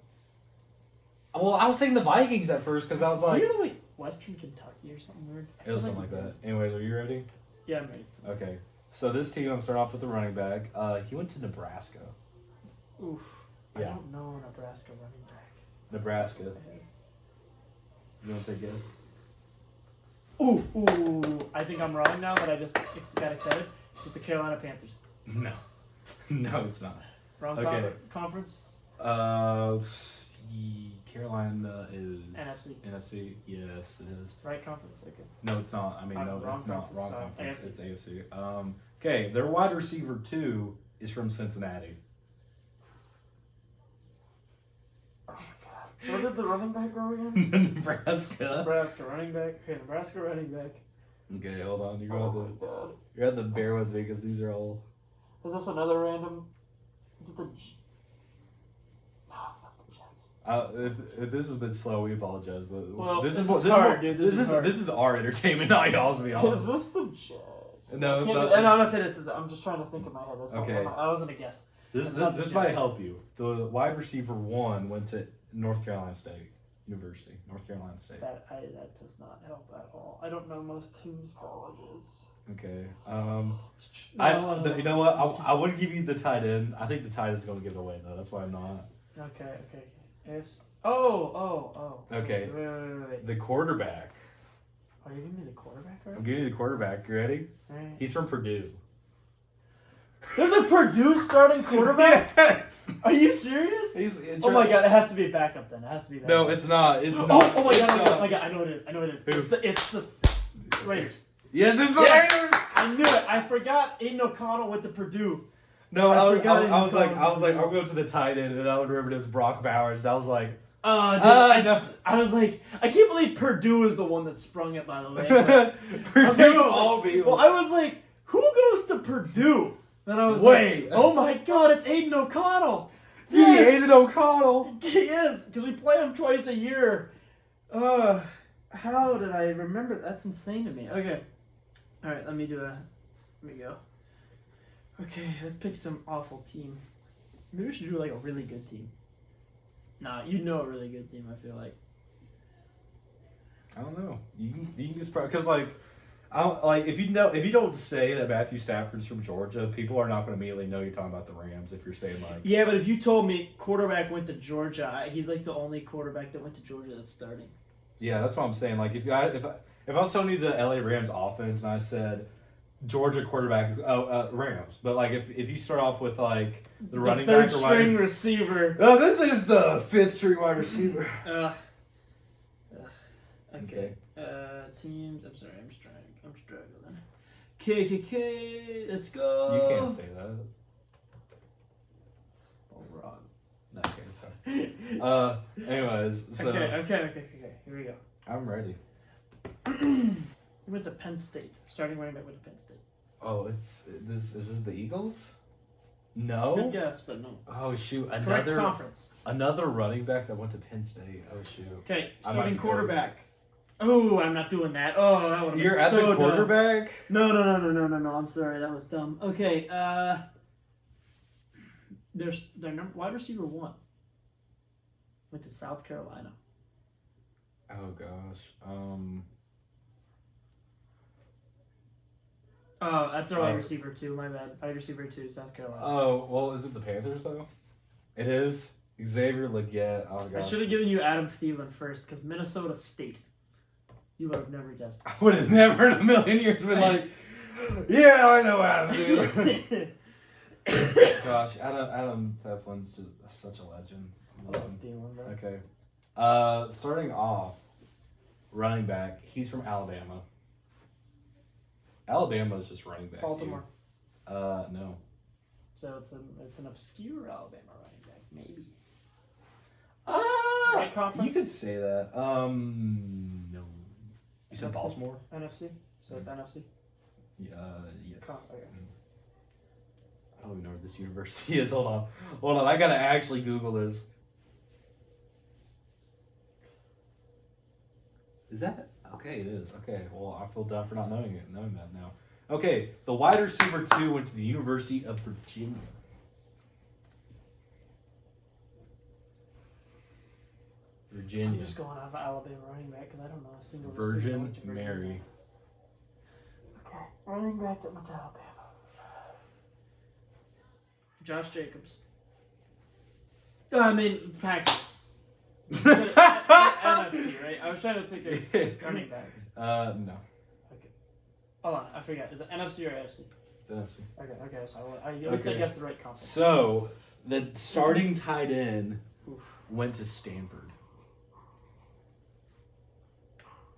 Well, I was thinking the Vikings at first because I was like, you like Western Kentucky or something weird. It was something like that. Anyways, are you ready? Yeah, I'm ready. Okay. So this team, I'm starting off with the running back. He went to Nebraska. Oof. Yeah. I don't know a Nebraska running back. Nebraska. You want to take a guess? Ooh. I think I'm wrong now, but I just got excited. It's with the Carolina Panthers. No. No, it's not. Wrong conference? Carolina is... NFC. NFC? Yes, it is. Right conference, okay. No, it's not. I mean, no, it's not. Wrong so conference. AFC. It's AFC. Okay, their wide receiver 2 is from Cincinnati. Where did the running back go again? Nebraska. Nebraska running back. Okay, Nebraska running back. Okay, hold on. You're going to have to bear with me because these are all... Is this another random... Is it the... If this has been slow, we apologize. But Well, this this is is hard, dude. This is hard. This is our entertainment, not y'all's. To be honest. Is this the Jets? No, it's And not. I'm not saying this. I'm just trying to think in my head. That's Okay. I wasn't a guess. This might help you. The wide receiver 1 went to North Carolina State University. North Carolina State. That does not help at all. I don't know most teams' colleges. Okay. No. You know what? I would give you the tight end. I think the tight end's going to give it away though. That's why I'm not. Okay. Okay. Wait. The quarterback. Are you giving me the quarterback I'm right? giving you the quarterback. You ready? Alright. He's from Purdue. There's a Purdue starting quarterback? Yes. Are you serious? It's Oh my god, it has to be a backup then. It has to be that. No, it's not. It's not. Oh my It's god, not. I know it is. Who? It's the Raiders. Yes, it's the Yes! Raiders. I knew it. I forgot Aiden O'Connell went to Purdue. No, I I forgot was like, Purdue. I'll go to the tight end, and I would remember it was Brock Bowers. I was like, I was like, I can't believe Purdue is the one that sprung it, by the way. I was Purdue. I was like, who goes to Purdue? Then I was Wait. like, oh my god, it's Aiden O'Connell. Aiden O'Connell. He is, because we play him twice a year. How did I remember? That's insane to me. Okay. Alright, let me go. Okay, let's pick some awful team. Maybe we should do like a really good team. Nah, you know a really good team, I feel like. I don't know. You can just because if you don't say that Matthew Stafford's from Georgia, people are not going to immediately know you're talking about the Rams. If you're saying like, Yeah, but if you told me quarterback went to Georgia, he's like the only quarterback that went to Georgia that's starting. yeah, that's what I'm saying. Like if I was telling you the LA Rams offense and I said Georgia quarterback is Rams, but like if you start off with like the running third back or string wide, receiver. oh, this is the 5th string wide receiver. Okay. Teams. I'm sorry. I'm struggling. KKK. Let's go. You can't say that. Oh, wrong. No, okay, sorry. Anyways, so Okay. Here we go. I'm ready. We went to Penn State. Starting running back went to Penn State. Oh, is this the Eagles? No. Good guess, but no. Oh shoot! Correct conference. Another running back that went to Penn State. Oh shoot! Okay, I might starting be quarterback. Oh, I'm not doing that. Oh, that would have You're been at so the quarterback. Dumb. No. I'm sorry, that was dumb. Okay, there's their wide receiver 1 went to South Carolina. Oh gosh. Oh, that's our wide receiver 2. My bad. Wide receiver 2, South Carolina. Oh well, is it the Panthers though? It is Xavier Legette. Oh I gosh. should have given you Adam Thielen first, because Minnesota State. You would have never guessed. I would have never in a million years been like, yeah, I know Adam. Thielen. Gosh, Adam Thielen's just such a legend. I love Thielen, bro. Okay. Starting off, running back. He's from Alabama. Alabama is just running back. Baltimore. Dude. No. So it's an obscure Alabama running back, maybe. Ah, Right conference? you could say that. No. You said NFC? Baltimore? NFC? So it's NFC? Yes. Okay. I don't even know where this university is. Hold on. I gotta actually Google this. Is that okay? It is okay. Well, I feel dumb for not knowing that now. Okay, the wide receiver 2 went to the University of Virginia. I'm just going off of Alabama running back because I don't know a single receiver that Virgin went to Virginia. Mary. Okay, running back that went to Alabama. Josh Jacobs. I mean, Packers. NFC, right? I was trying to think of running backs. No. Okay. Hold on, I forgot. Is it NFC or AFC? It's NFC. Okay, so at least I guessed the right conference. So, the starting tight end Oof. went to Stanford.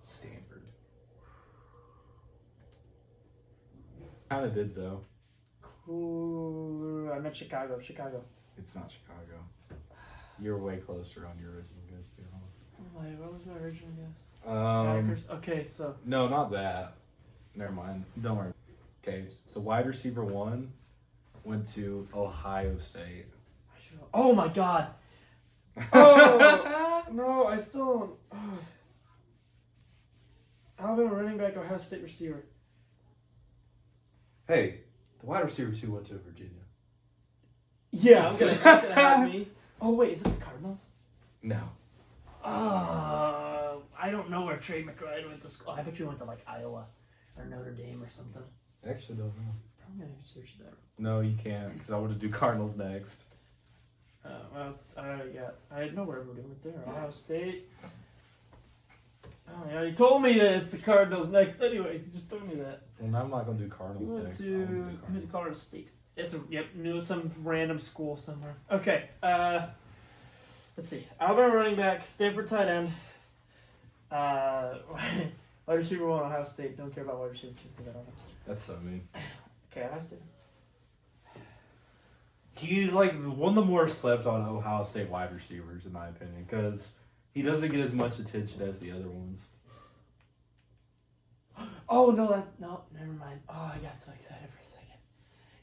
Stanford. Kind of did, though. Cool. I meant Chicago. It's not Chicago. You're way closer on your original guess, too. Oh my, what was my original guess? Huh? Packers. Okay, so. No, not that. Never mind. Don't worry. Okay, the wide receiver 1 went to Ohio State. Oh my god. Oh, I still don't. Alabama running back, Ohio State receiver. Hey, the wide receiver 2 went to Virginia. Yeah, I'm gonna have me. Oh wait, is it the Cardinals? No. I don't know where Trey McBride went to school. I bet you went to like Iowa or Notre Dame or something. I actually don't know. I'm gonna search that. No, you can't, because I want to do Cardinals next. Well, I know where everybody went there. Ohio State. Oh yeah, he told me that it's the Cardinals next. Anyways, he just told me that. And I'm not gonna do Cardinals He went next. to Colorado State. Knew some random school somewhere. Okay, let's see. Alabama running back, Stanford tight end. Wide receiver 1, Ohio State. Don't care about wide receiver 2 because I don't know. That's so mean. Okay, Ohio State. He's like one of the more slept on Ohio State wide receivers, in my opinion, because he doesn't get as much attention as the other ones. Oh no, never mind. Oh, I got so excited for a second.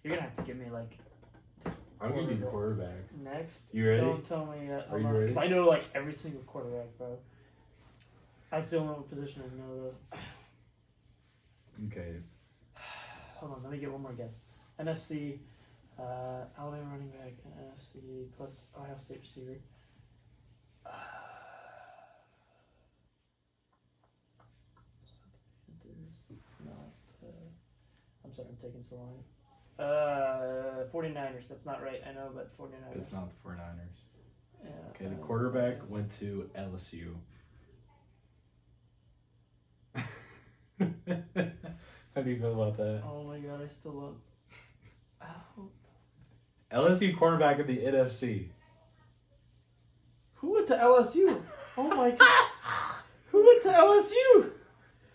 You're gonna have to give me like. I'm gonna be the quarterback. Next. You ready? Don't tell me yet. Are you ready? Because I know like every single quarterback, bro. That's the only position I know though. Okay. Hold on, let me get one more guess. NFC, Alabama running back, NFC plus Ohio State receiver. It's not. I'm sorry, I'm taking so long. 49ers. That's not right. I know, but 49ers. It's not the 49ers. Yeah, Okay, the quarterback went to LSU. How do you feel about that? Oh my god, I still love. Oh. LSU quarterback of the NFC. Who went to LSU? Oh my god. Who went to LSU?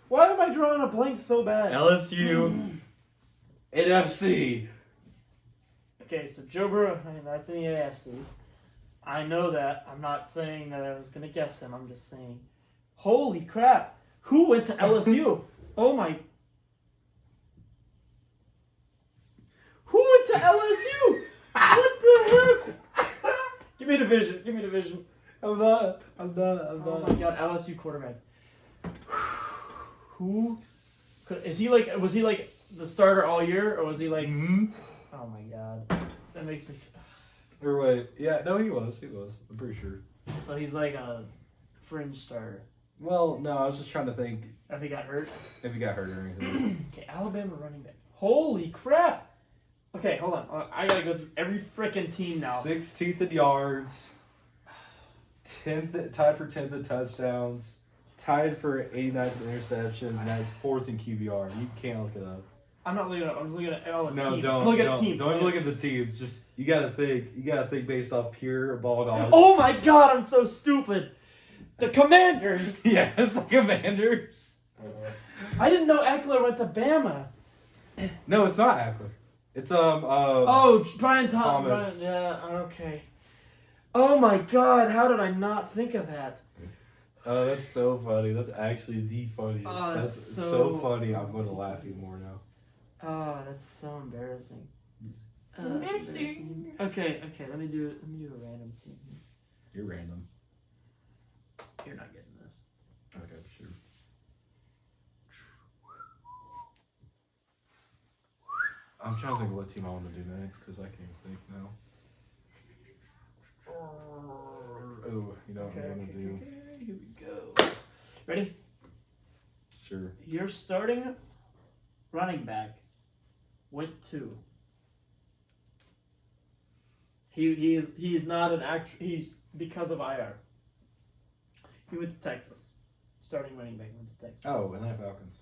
Why am I drawing a blank so bad? LSU NFC. Okay, so Joe Burrow, I mean, that's in the AFC. I know that. I'm not saying that I was going to guess him. I'm just saying, holy crap. Who went to LSU? Oh my. Who went to LSU? What the heck? Give me a division. Give me a division. I'm not. Oh my god, LSU quarterback. Who? Is he like? Was he like the starter all year, or was he like? Mm-hmm. Oh my god, that makes me. Or wait, yeah, no, he was. I'm pretty sure. So he's like a fringe starter. Well, no, I was just trying to think If he got hurt. if he got hurt or anything. Okay, Alabama running back. Holy crap! Okay, hold on. I gotta go through every freaking team now. 16th in yards. 10th, tied for 10th in touchdowns. Tied for 89th in interceptions, and that's 4th in QBR. You can't look it up. I'm not looking at. I'm just looking at all the No, teams. don't. Look Don't, at teams. don't even look at the teams. Just you gotta think. You gotta think based off pure ball knowledge. Oh my god, I'm so stupid. The Commanders. Yes, the Commanders. I didn't know Eckler went to Bama. No, it's not Eckler. It's Oh, Brian Thomas. Brian, yeah, okay. Oh my god, how did I not think of that? Oh, that's so funny. That's actually the funniest. Oh, that's that's so so funny. I'm going to laugh even more now. Oh, that's so embarrassing. That's Embarrassing. Okay, let me do a random team. You're random. You're not getting this. Okay, sure. I'm trying to think of what team I want to do next because I can't think now. Oh, you know what I'm going to do? Here we go. Ready? Sure. Your starting running back went to. He's not an act. He's because of IR. He went to Texas. Starting running back went to Texas. Oh, Atlanta Falcons.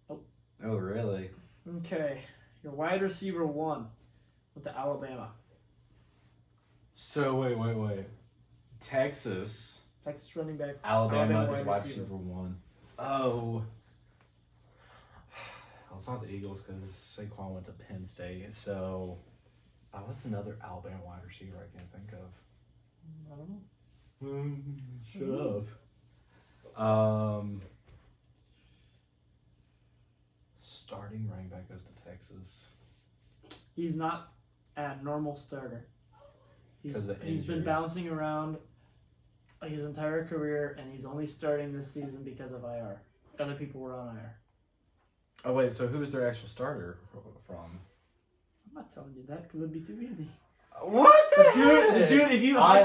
Oh. Oh, really? Okay. Your wide receiver 1 went to Alabama. So, wait. Texas. Texas running back. Alabama is wide wide receiver. receiver 1. Oh. Well, it's not the Eagles because Saquon went to Penn State. So, what's another Alabama wide receiver I can't think of? I don't know. Shut up. Starting running back goes to Texas. He's not a normal starter. 'Cause of He's been injury. bouncing around his entire career, and he's only starting this season because of IR. Other people were on IR. Oh wait, so who's their actual starter from? I'm not telling you that because it'd be too easy. What the heck? Dude, if I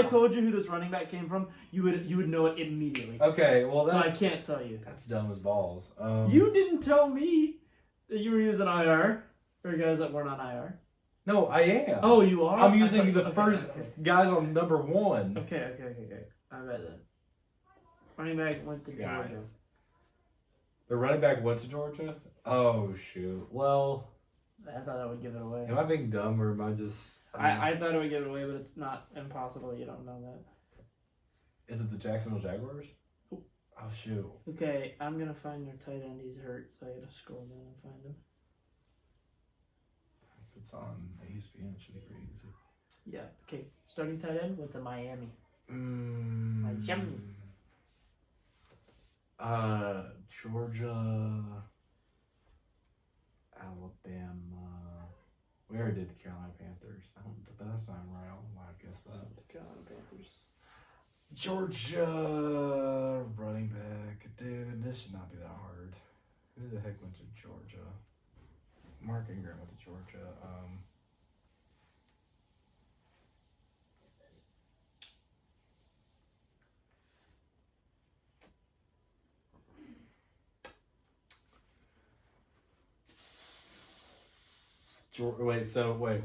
told you who this running back came from, you would know it immediately. Okay, well so I can't tell you. That's dumb as balls. You didn't tell me that you were using IR for guys that weren't on IR. No, I am. Oh, you are? I'm using the first guys on number 1. Okay. I bet then. Running back went to Georgia. The running back went to Georgia? Oh, shoot. Well, I thought that would give it away. am I being dumb or am I just... I thought it would give it away, but it's not impossible. You don't know that. Is it the Jacksonville Jaguars? Oh, shoot. Okay, I'm going to find their tight end. He's hurt, so I got to scroll down and find him. If it's on ESPN, it should be pretty easy. Yeah, okay. Starting tight end went to Miami. Miami. Georgia, Alabama. We already did the Carolina Panthers. But that's not right. I don't know why I guessed that. The Carolina Panthers. Georgia running back. Dude, this should not be that hard. Who the heck went to Georgia? Mark Ingram went to Georgia.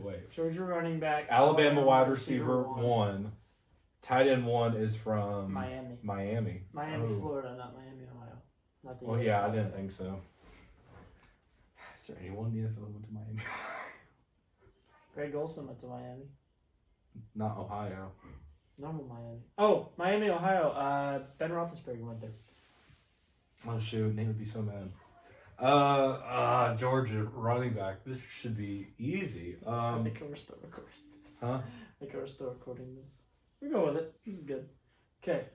Wait. Georgia running back. Alabama wide receiver 1. Tight end 1 is from Miami. Miami, Florida, not Miami, Ohio. Not the well, yeah, I didn't think so. Is there anyone in the NFL who went to Miami? Greg Olsen went to Miami. Not Ohio. Normal Miami. Oh, Miami, Ohio. Ben Roethlisberger went there. Oh shoot, Nate would be so mad. Georgia running back. This should be easy. I think we're still recording this. Huh? I think we're still recording this. We'll go with it. This is good. Okay,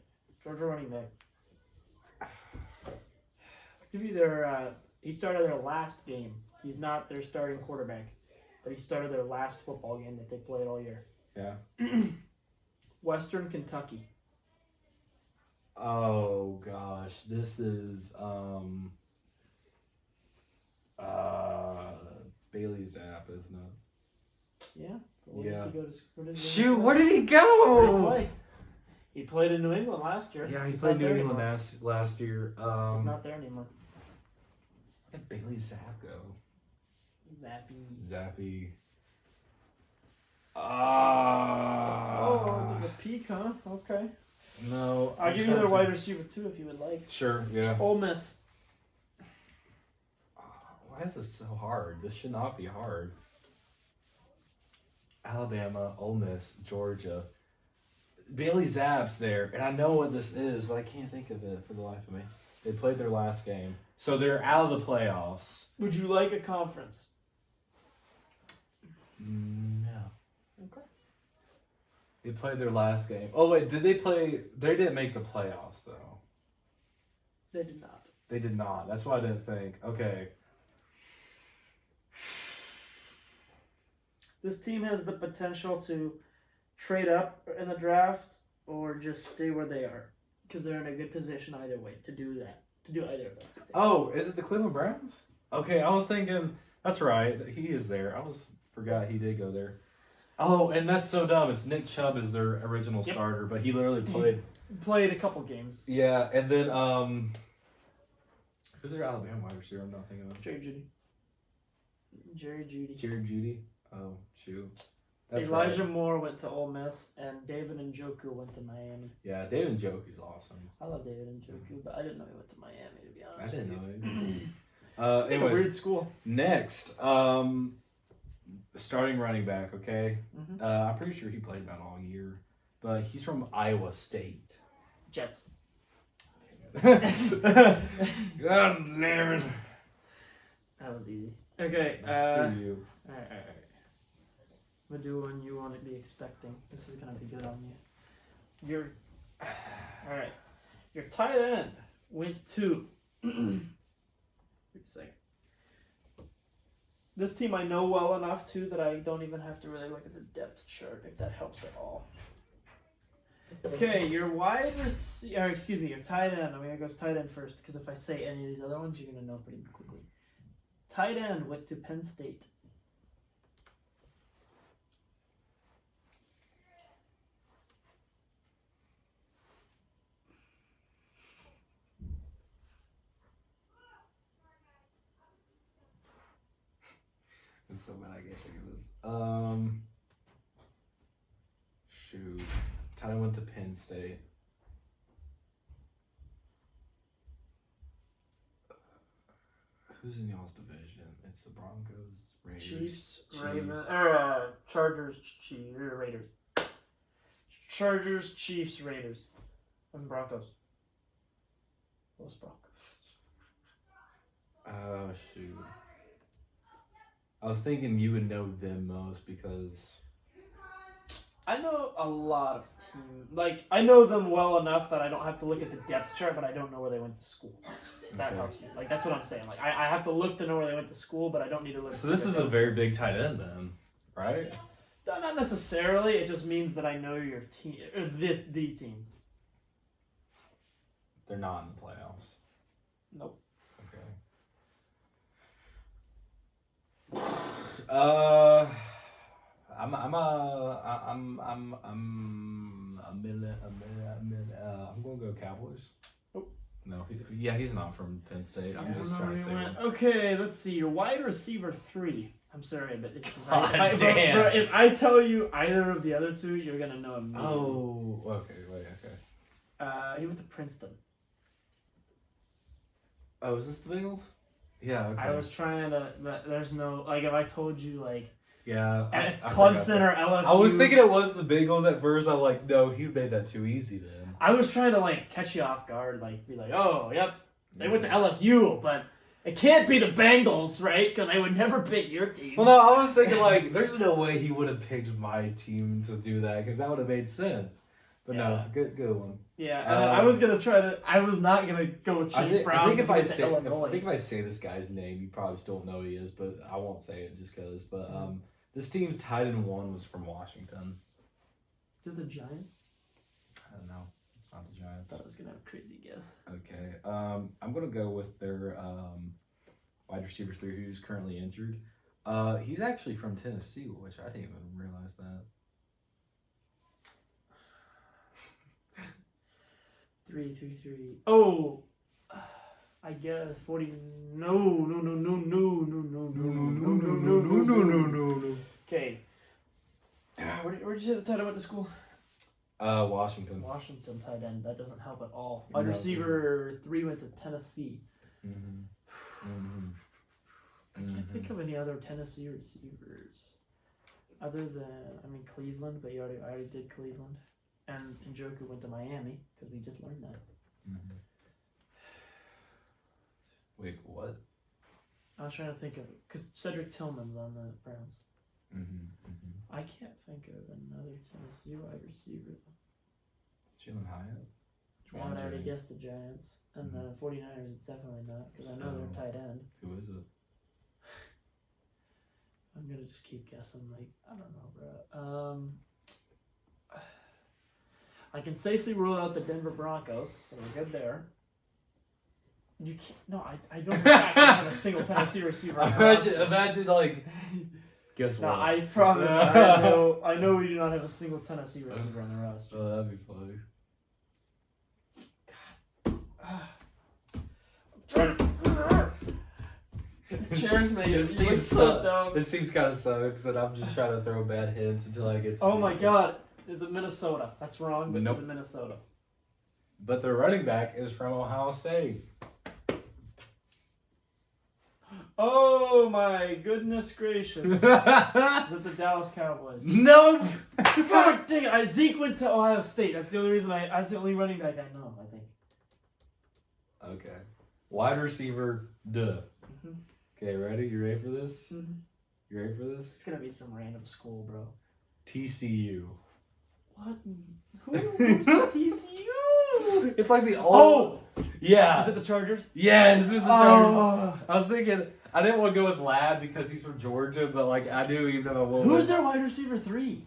Georgia running back. Give you their. He started their last game. He's not their starting quarterback, but he started their last football game that they played all year. Yeah. Western Kentucky. Oh gosh, this is Bailey Zapp, isn't it? Yeah. Where does he go to? Shoot, where did he go? He played in New England last year. Yeah, he played New England last year. He's not there anymore. Where did Bailey Zapp go? Zappy. Oh, the peak, huh? Okay. No. I'll give you their wide receiver too if you would like. Sure, yeah. Ole Miss. Why is this so hard? This should not be hard. Alabama, Ole Miss, Georgia. Bailey Zapp's there, and I know what this is, but I can't think of it for the life of me. They played their last game. So they're out of the playoffs. Would you like a conference? No. Okay. They played their last game. Oh, wait, did they play? They didn't make the playoffs, though. They did not. They did not. That's why I didn't think. Okay. This team has the potential to trade up in the draft or just stay where they are because they're in a good position either way to do that. To do either of those two things. Oh, is it the Cleveland Browns? Okay, I was thinking. That's right. He is there. I forgot he did go there. Oh, and that's so dumb. It's Nick Chubb is their original starter, but he literally played a couple games. Yeah, and then who's their Alabama wide receiver? I'm not thinking of. Jerry Jeudy. Jerry Jeudy. Oh shoot. That's Elijah Moore went to Ole Miss, and David Njoku went to Miami. Yeah, David Njoku's awesome. I love David Njoku, but I didn't know he went to Miami, to be honest. I didn't know it. It's a weird school. Next, starting running back, okay? Mm-hmm. I'm pretty sure he played about all year, but he's from Iowa State. Jets. God damn it. That was easy. Okay. Screw you. All right. I'm going to do one you want to be expecting. This is going to be good on you. All right. Your tight end went to... Wait a second. This team I know well enough, too, that I don't even have to really look at the depth chart, if that helps at all. Okay, your your tight end. I'm gonna go tight end first because if I say any of these other ones, you're gonna know pretty quickly. Tight end went to Penn State. It's so bad I can't think of this. Shoot. Tight end went to Penn State. Who's in y'all's division? It's the Broncos, Raiders, Chiefs, Ravens, or Chargers, Raiders. Chargers, Chiefs, Raiders, and Broncos. Those Broncos. Oh shoot. I was thinking you would know them most because I know a lot of teams. Like, I know them well enough that I don't have to look at the depth chart, but I don't know where they went to school. If that helps you. Like, that's what I'm saying. Like, I have to look to know where they went to school, but I don't need to look. So this is a very big tight end then, right? Not necessarily. It just means that I know your team, or the team. They're not in the playoffs. Nope. Okay. I'm gonna go Cowboys. Nope. No, he's not from Penn State. I'm just trying to say. Okay, let's see. Your wide receiver 3. I'm sorry, but if damn. I tell you either of the other two, you're gonna know immediately. Oh, okay, wait, okay. He went to Princeton. Oh, is this the Bengals? Yeah, okay. I was trying to, but there's no, like, if I told you, like, yeah, at Clemson or LSU. I was thinking it was the Bengals at first. I'm like, no, he made that too easy then. I was trying to, like, catch you off guard, like, be like, oh, yep, they went to LSU, but it can't be the Bengals, right? Because I would never pick your team. Well, no, I was thinking, like, there's no way he would have picked my team to do that, because that would have made sense. But no, good one. Yeah, I was not gonna go Chase Brown. I think if I say this guy's name, you probably still won't know who he is, but I won't say it just because. But this team's tight end 1 was from Washington. Is it the Giants? I don't know. It's not the Giants. I thought I was gonna have a crazy guess. Okay. I'm gonna go with their wide receiver 3 who's currently injured. He's actually from Tennessee, which I didn't even realize that. 3. Oh, I guess 40. No. Okay. Where'd you say the tight end went to school? Washington. Washington tight end. That doesn't help at all. Wide receiver 3 went to Tennessee. I can't think of any other Tennessee receivers other than Cleveland, but I already did Cleveland. And Njoku went to Miami, because we just learned that. Wait, what? I was trying to think of it, because Cedric Tillman's on the Browns. I can't think of another Tennessee wide receiver. Jalen Hyatt? I would already guessed the Giants. And the 49ers, it's definitely not, because I know they're tight end. Who is it? I'm going to just keep guessing, like, I don't know, bro. I can safely rule out the Denver Broncos, so we're good there. You can't. No, I don't have a single Tennessee receiver. Imagine, like. Guess what? No, I promise. I know we do not have a single Tennessee receiver on the roster. Oh, that'd be funny. This chair's making This seems so dumb. This seems kind of sucks, and I'm just trying to throw bad hints until I get to Oh my god. Is it Minnesota? That's wrong, but nope. Is it Minnesota? But their running back is from Ohio State. Oh my goodness gracious. Is it the Dallas Cowboys? Nope! God dang it. Zeke went to Ohio State. That's the only reason that's the only running back I know, I think. Okay. Wide receiver, duh. Okay, ready? You ready for this? You ready for this? It's gonna be some random school, bro. TCU. What? Who's TCU? It's like the old. Oh! Yeah. Is it the Chargers? Yes, it's the Chargers. I was thinking, I didn't want to go with Lab because he's from Georgia, but like I knew even though I will. Who's their wide receiver 3?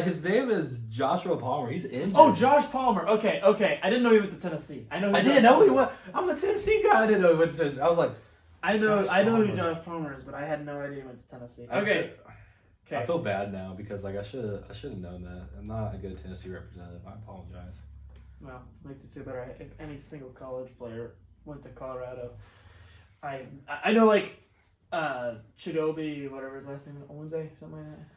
His name is Joshua Palmer. He's injured. Oh, Josh Palmer. Okay. I didn't know he went to Tennessee. I know. didn't know he went. I'm a Tennessee guy. I didn't know he went to Tennessee. I was like, I know Palmer. who Josh Palmer is, but I had no idea he went to Tennessee. I Okay. feel bad now because like I should have known that. I'm not a good Tennessee representative. I apologize. Well, makes it feel better if any single college player went to Colorado. I know like Chidobe, whatever his last name is, Owensay, something like that.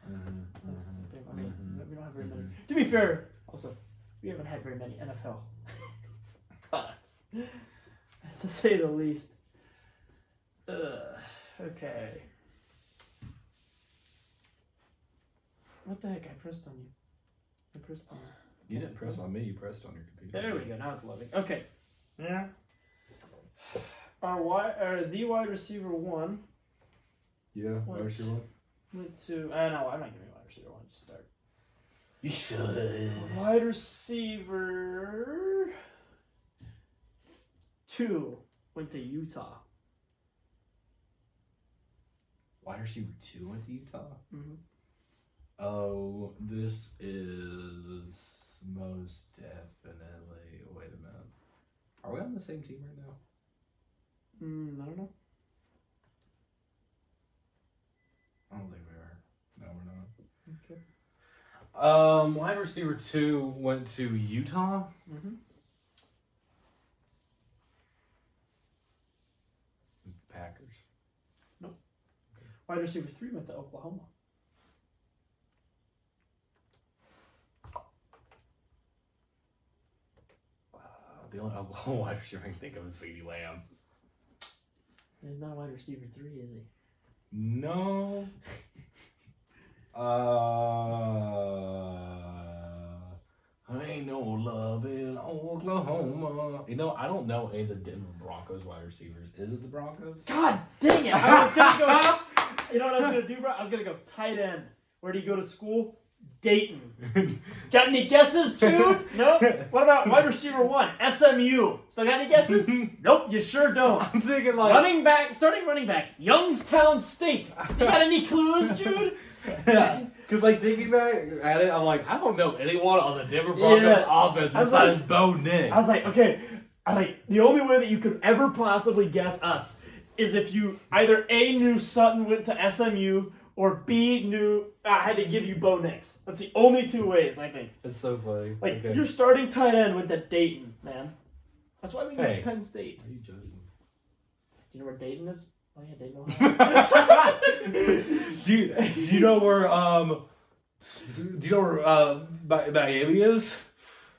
That's the thing. I mean, we don't have very many. To be fair, also, we haven't had very many NFL products, to say the least. Okay. What the heck? I pressed on you. You didn't press on me. You pressed on your computer. There we go. Now it's loading. Okay. Yeah. The wide receiver one. Yeah. Wide receiver one. Went to. No, I'm not giving wide receiver one to start. You should. Wide receiver 2 went to Utah. Wide receiver 2 went to Utah. Mm-hmm. Oh, this is most definitely. Wait a minute. Are we on the same team right now? I don't know. I don't think we are. No, we're not. Okay. Wide receiver 2 went to Utah. Mm-hmm. It's the Packers. Nope. Okay. Wide receiver 3 went to Oklahoma. The only Oklahoma wide receiver I can think of is CeeDee Lamb. He's not a wide receiver 3, is he? No. Ain't no love in Oklahoma. You know, I don't know any of the Denver Broncos wide receivers. Is it the Broncos? God dang it! I was gonna go. You know what I was gonna do, bro? I was gonna go tight end. Where do you go to school? Dayton. Got any guesses, dude? Nope. What about wide receiver 1? SMU. Still got any guesses? Nope, you sure don't. I'm thinking like starting running back, Youngstown State. You got any clues, Jude? Yeah. Because like thinking back at it, I'm like, I don't know anyone on the Denver Broncos offense besides Bo Nix. I was like, okay. The only way that you could ever possibly guess us is if you either A, knew Sutton went to SMU, or B, knew I had to give you Bo Nix. That's the only 2 ways, I think. It's so funny. Like, your starting tight end went to Dayton, man. That's why we went to Penn State. Are you judging? Do you know where Dayton is? Oh, yeah, Dayton, Ohio. do you know where, Miami is?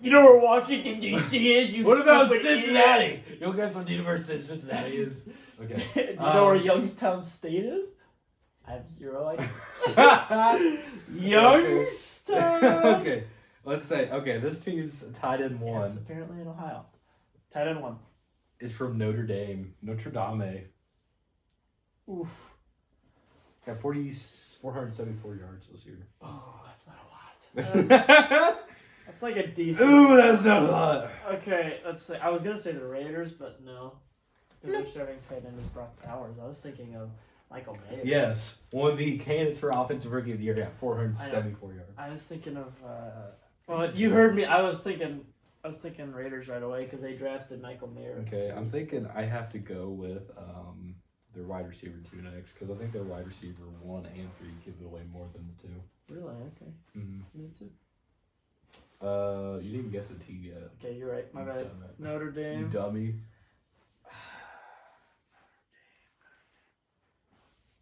You know where Washington, D.C. is? What about Cincinnati? You'll guess what the University of Cincinnati is. Okay. Do you know where Youngstown State is? I have 0 ideas. Youngstown! Okay. Let's say, this team's tight end 1. It's apparently in Ohio. Tight end 1. Is from Notre Dame. Notre Dame. Oof. Got 474 yards this year. Oh, that's not a lot. That's like a decent. Ooh, that's not a lot. Okay, let's say. I was going to say the Raiders, but no. Because their starting tight end is Brock Bowers. I was thinking of Michael Mayer. Yes. One of the candidates for Offensive Rookie of the Year got 474 yards. I was thinking of. Well, you heard me. I was thinking Raiders right away because they drafted Michael Mayer. Okay, I'm thinking I have to go with their wide receiver 2 next because I think their wide receiver 1 and 3 give it away more than the 2. Really? Okay. Mm-hmm. Me too. You didn't even guess the team yet. Okay, you're right. My bad. Notre Dame. You dummy.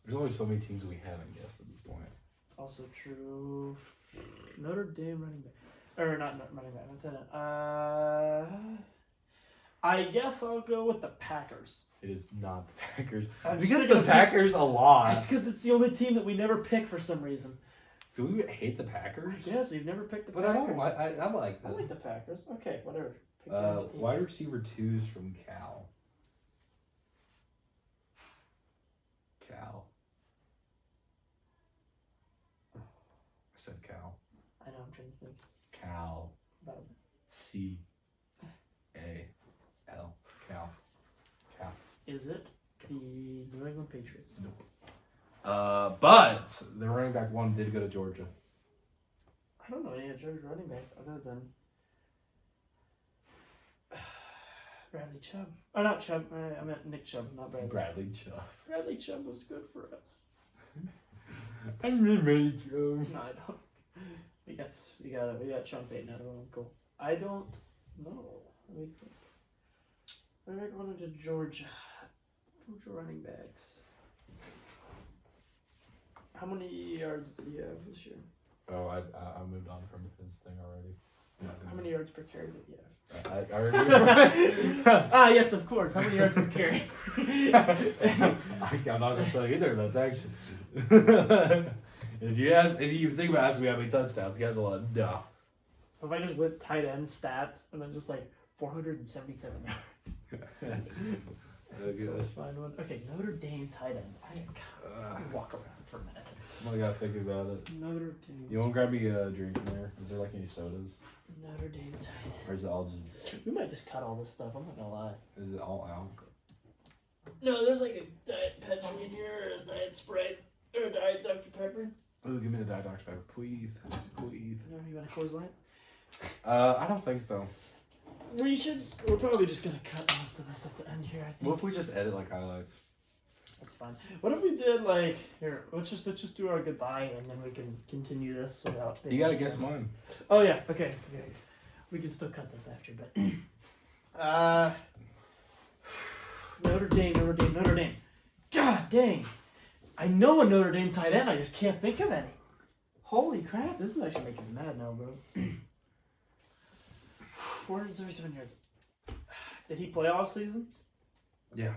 There's only so many teams we haven't guessed at this point. It's also true. Notre Dame running back. Or not running back. Lieutenant. I guess I'll go with the Packers. It is not the Packers. I'm because the Packers a lot. It's because it's the only team that we never pick for some reason. Do we hate the Packers? Yes, we've never picked the but Packers. I like them. I like the Packers. Okay, whatever. Pick wide receiver 2's from Cal. Cal. I said Cal. I know, I'm trying to think. Cal. C-A-L. Cal. Is it the New England Patriots? Nope. But the running back 1 did go to Georgia. I don't know any of Georgia running backs other than Bradley Chubb. Oh, not Chubb. I meant Nick Chubb, not Bradley. Bradley Chubb. Bradley Chubb was good for us. I really Bradley Chubb. No, I don't. We got Sean Payton out of him. Cool. I don't know. Let me think. Where am I going into Georgia? Georgia running backs. How many yards did he have this year? Oh, I moved on from his thing already. How many yards per carry did he have? I already. Yes, of course. How many yards per carry? I'm not gonna tell you either of those actually. if you think about asking me how many touchdowns, guys will like, no. If I just went tight end stats and then just like 477 yards. Okay. Let's find one. Okay, Notre Dame tight end. I gotta walk around for a minute. I gotta think about it. Notre Dame. You want to grab me a drink in there? Is there like any sodas? Notre Dame tight end. Or is it all just? We might just cut all this stuff. I'm not gonna lie. Is it all alcohol? No, there's like a Diet Pepsi in here, or a Diet Sprite, or a Diet Dr. Pepper. Oh, give me the Diet Dr. Pepper, please, please. No, you want a Coors Light? I don't think so. We're probably just gonna cut most of this at the end here, I think. What if we just edit like highlights? That's fine. What if we did like here? Let's just do our goodbye and then we can continue this without. You gotta guess mine. Oh yeah. Okay. We can still cut this after, but. Notre Dame. God dang! I know a Notre Dame tight end. I just can't think of any. Holy crap! This is actually making me mad now, bro. 477 yards. Did he play all season? Yeah.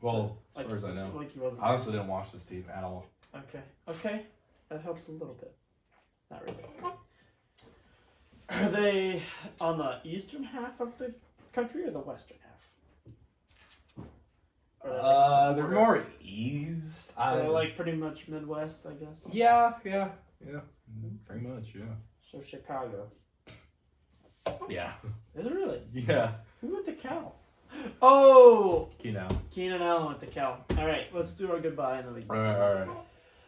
Well, so, as far as I know. Like he wasn't. I honestly didn't watch this team at all. Okay. That helps a little bit. Not really. Are they on the eastern half of the country or the western half? Or They're more east. So they're like pretty much Midwest, I guess. Yeah. Pretty much, yeah. So Chicago. Yeah. Is it really? Yeah. Who went to Cal? Oh! Keenan. Allen went to Cal. All right, let's do our goodbye and then we can. All right.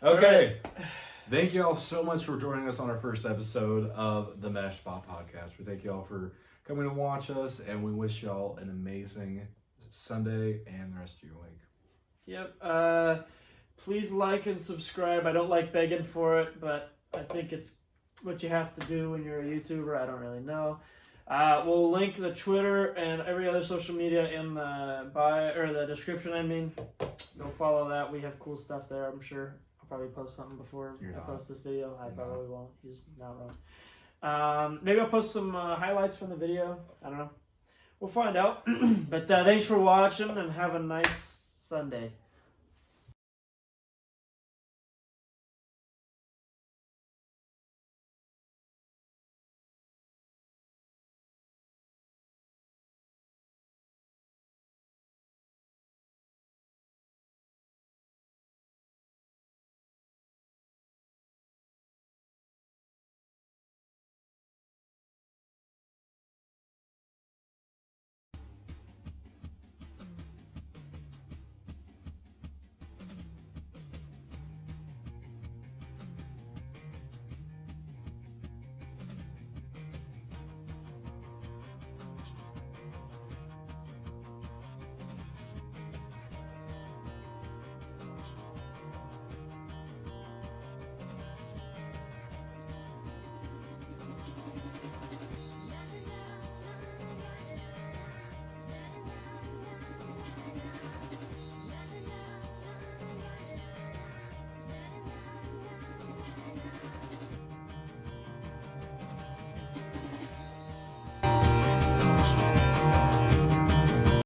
Okay. Thank you all so much for joining us on our first episode of the Mesh Spot Podcast. We thank you all for coming to watch us, and we wish y'all an amazing Sunday and the rest of your week. Yep. Please like and subscribe. I don't like begging for it, but I think it's what you have to do when you're a YouTuber. I don't really know. We'll link the Twitter and every other social media in the bio or the description. I mean, go follow that. We have cool stuff there. I'm sure I'll probably post something before I post this video. I probably won't. He's not wrong. Maybe I'll post some highlights from the video. I don't know. We'll find out. But thanks for watching and have a nice Sunday.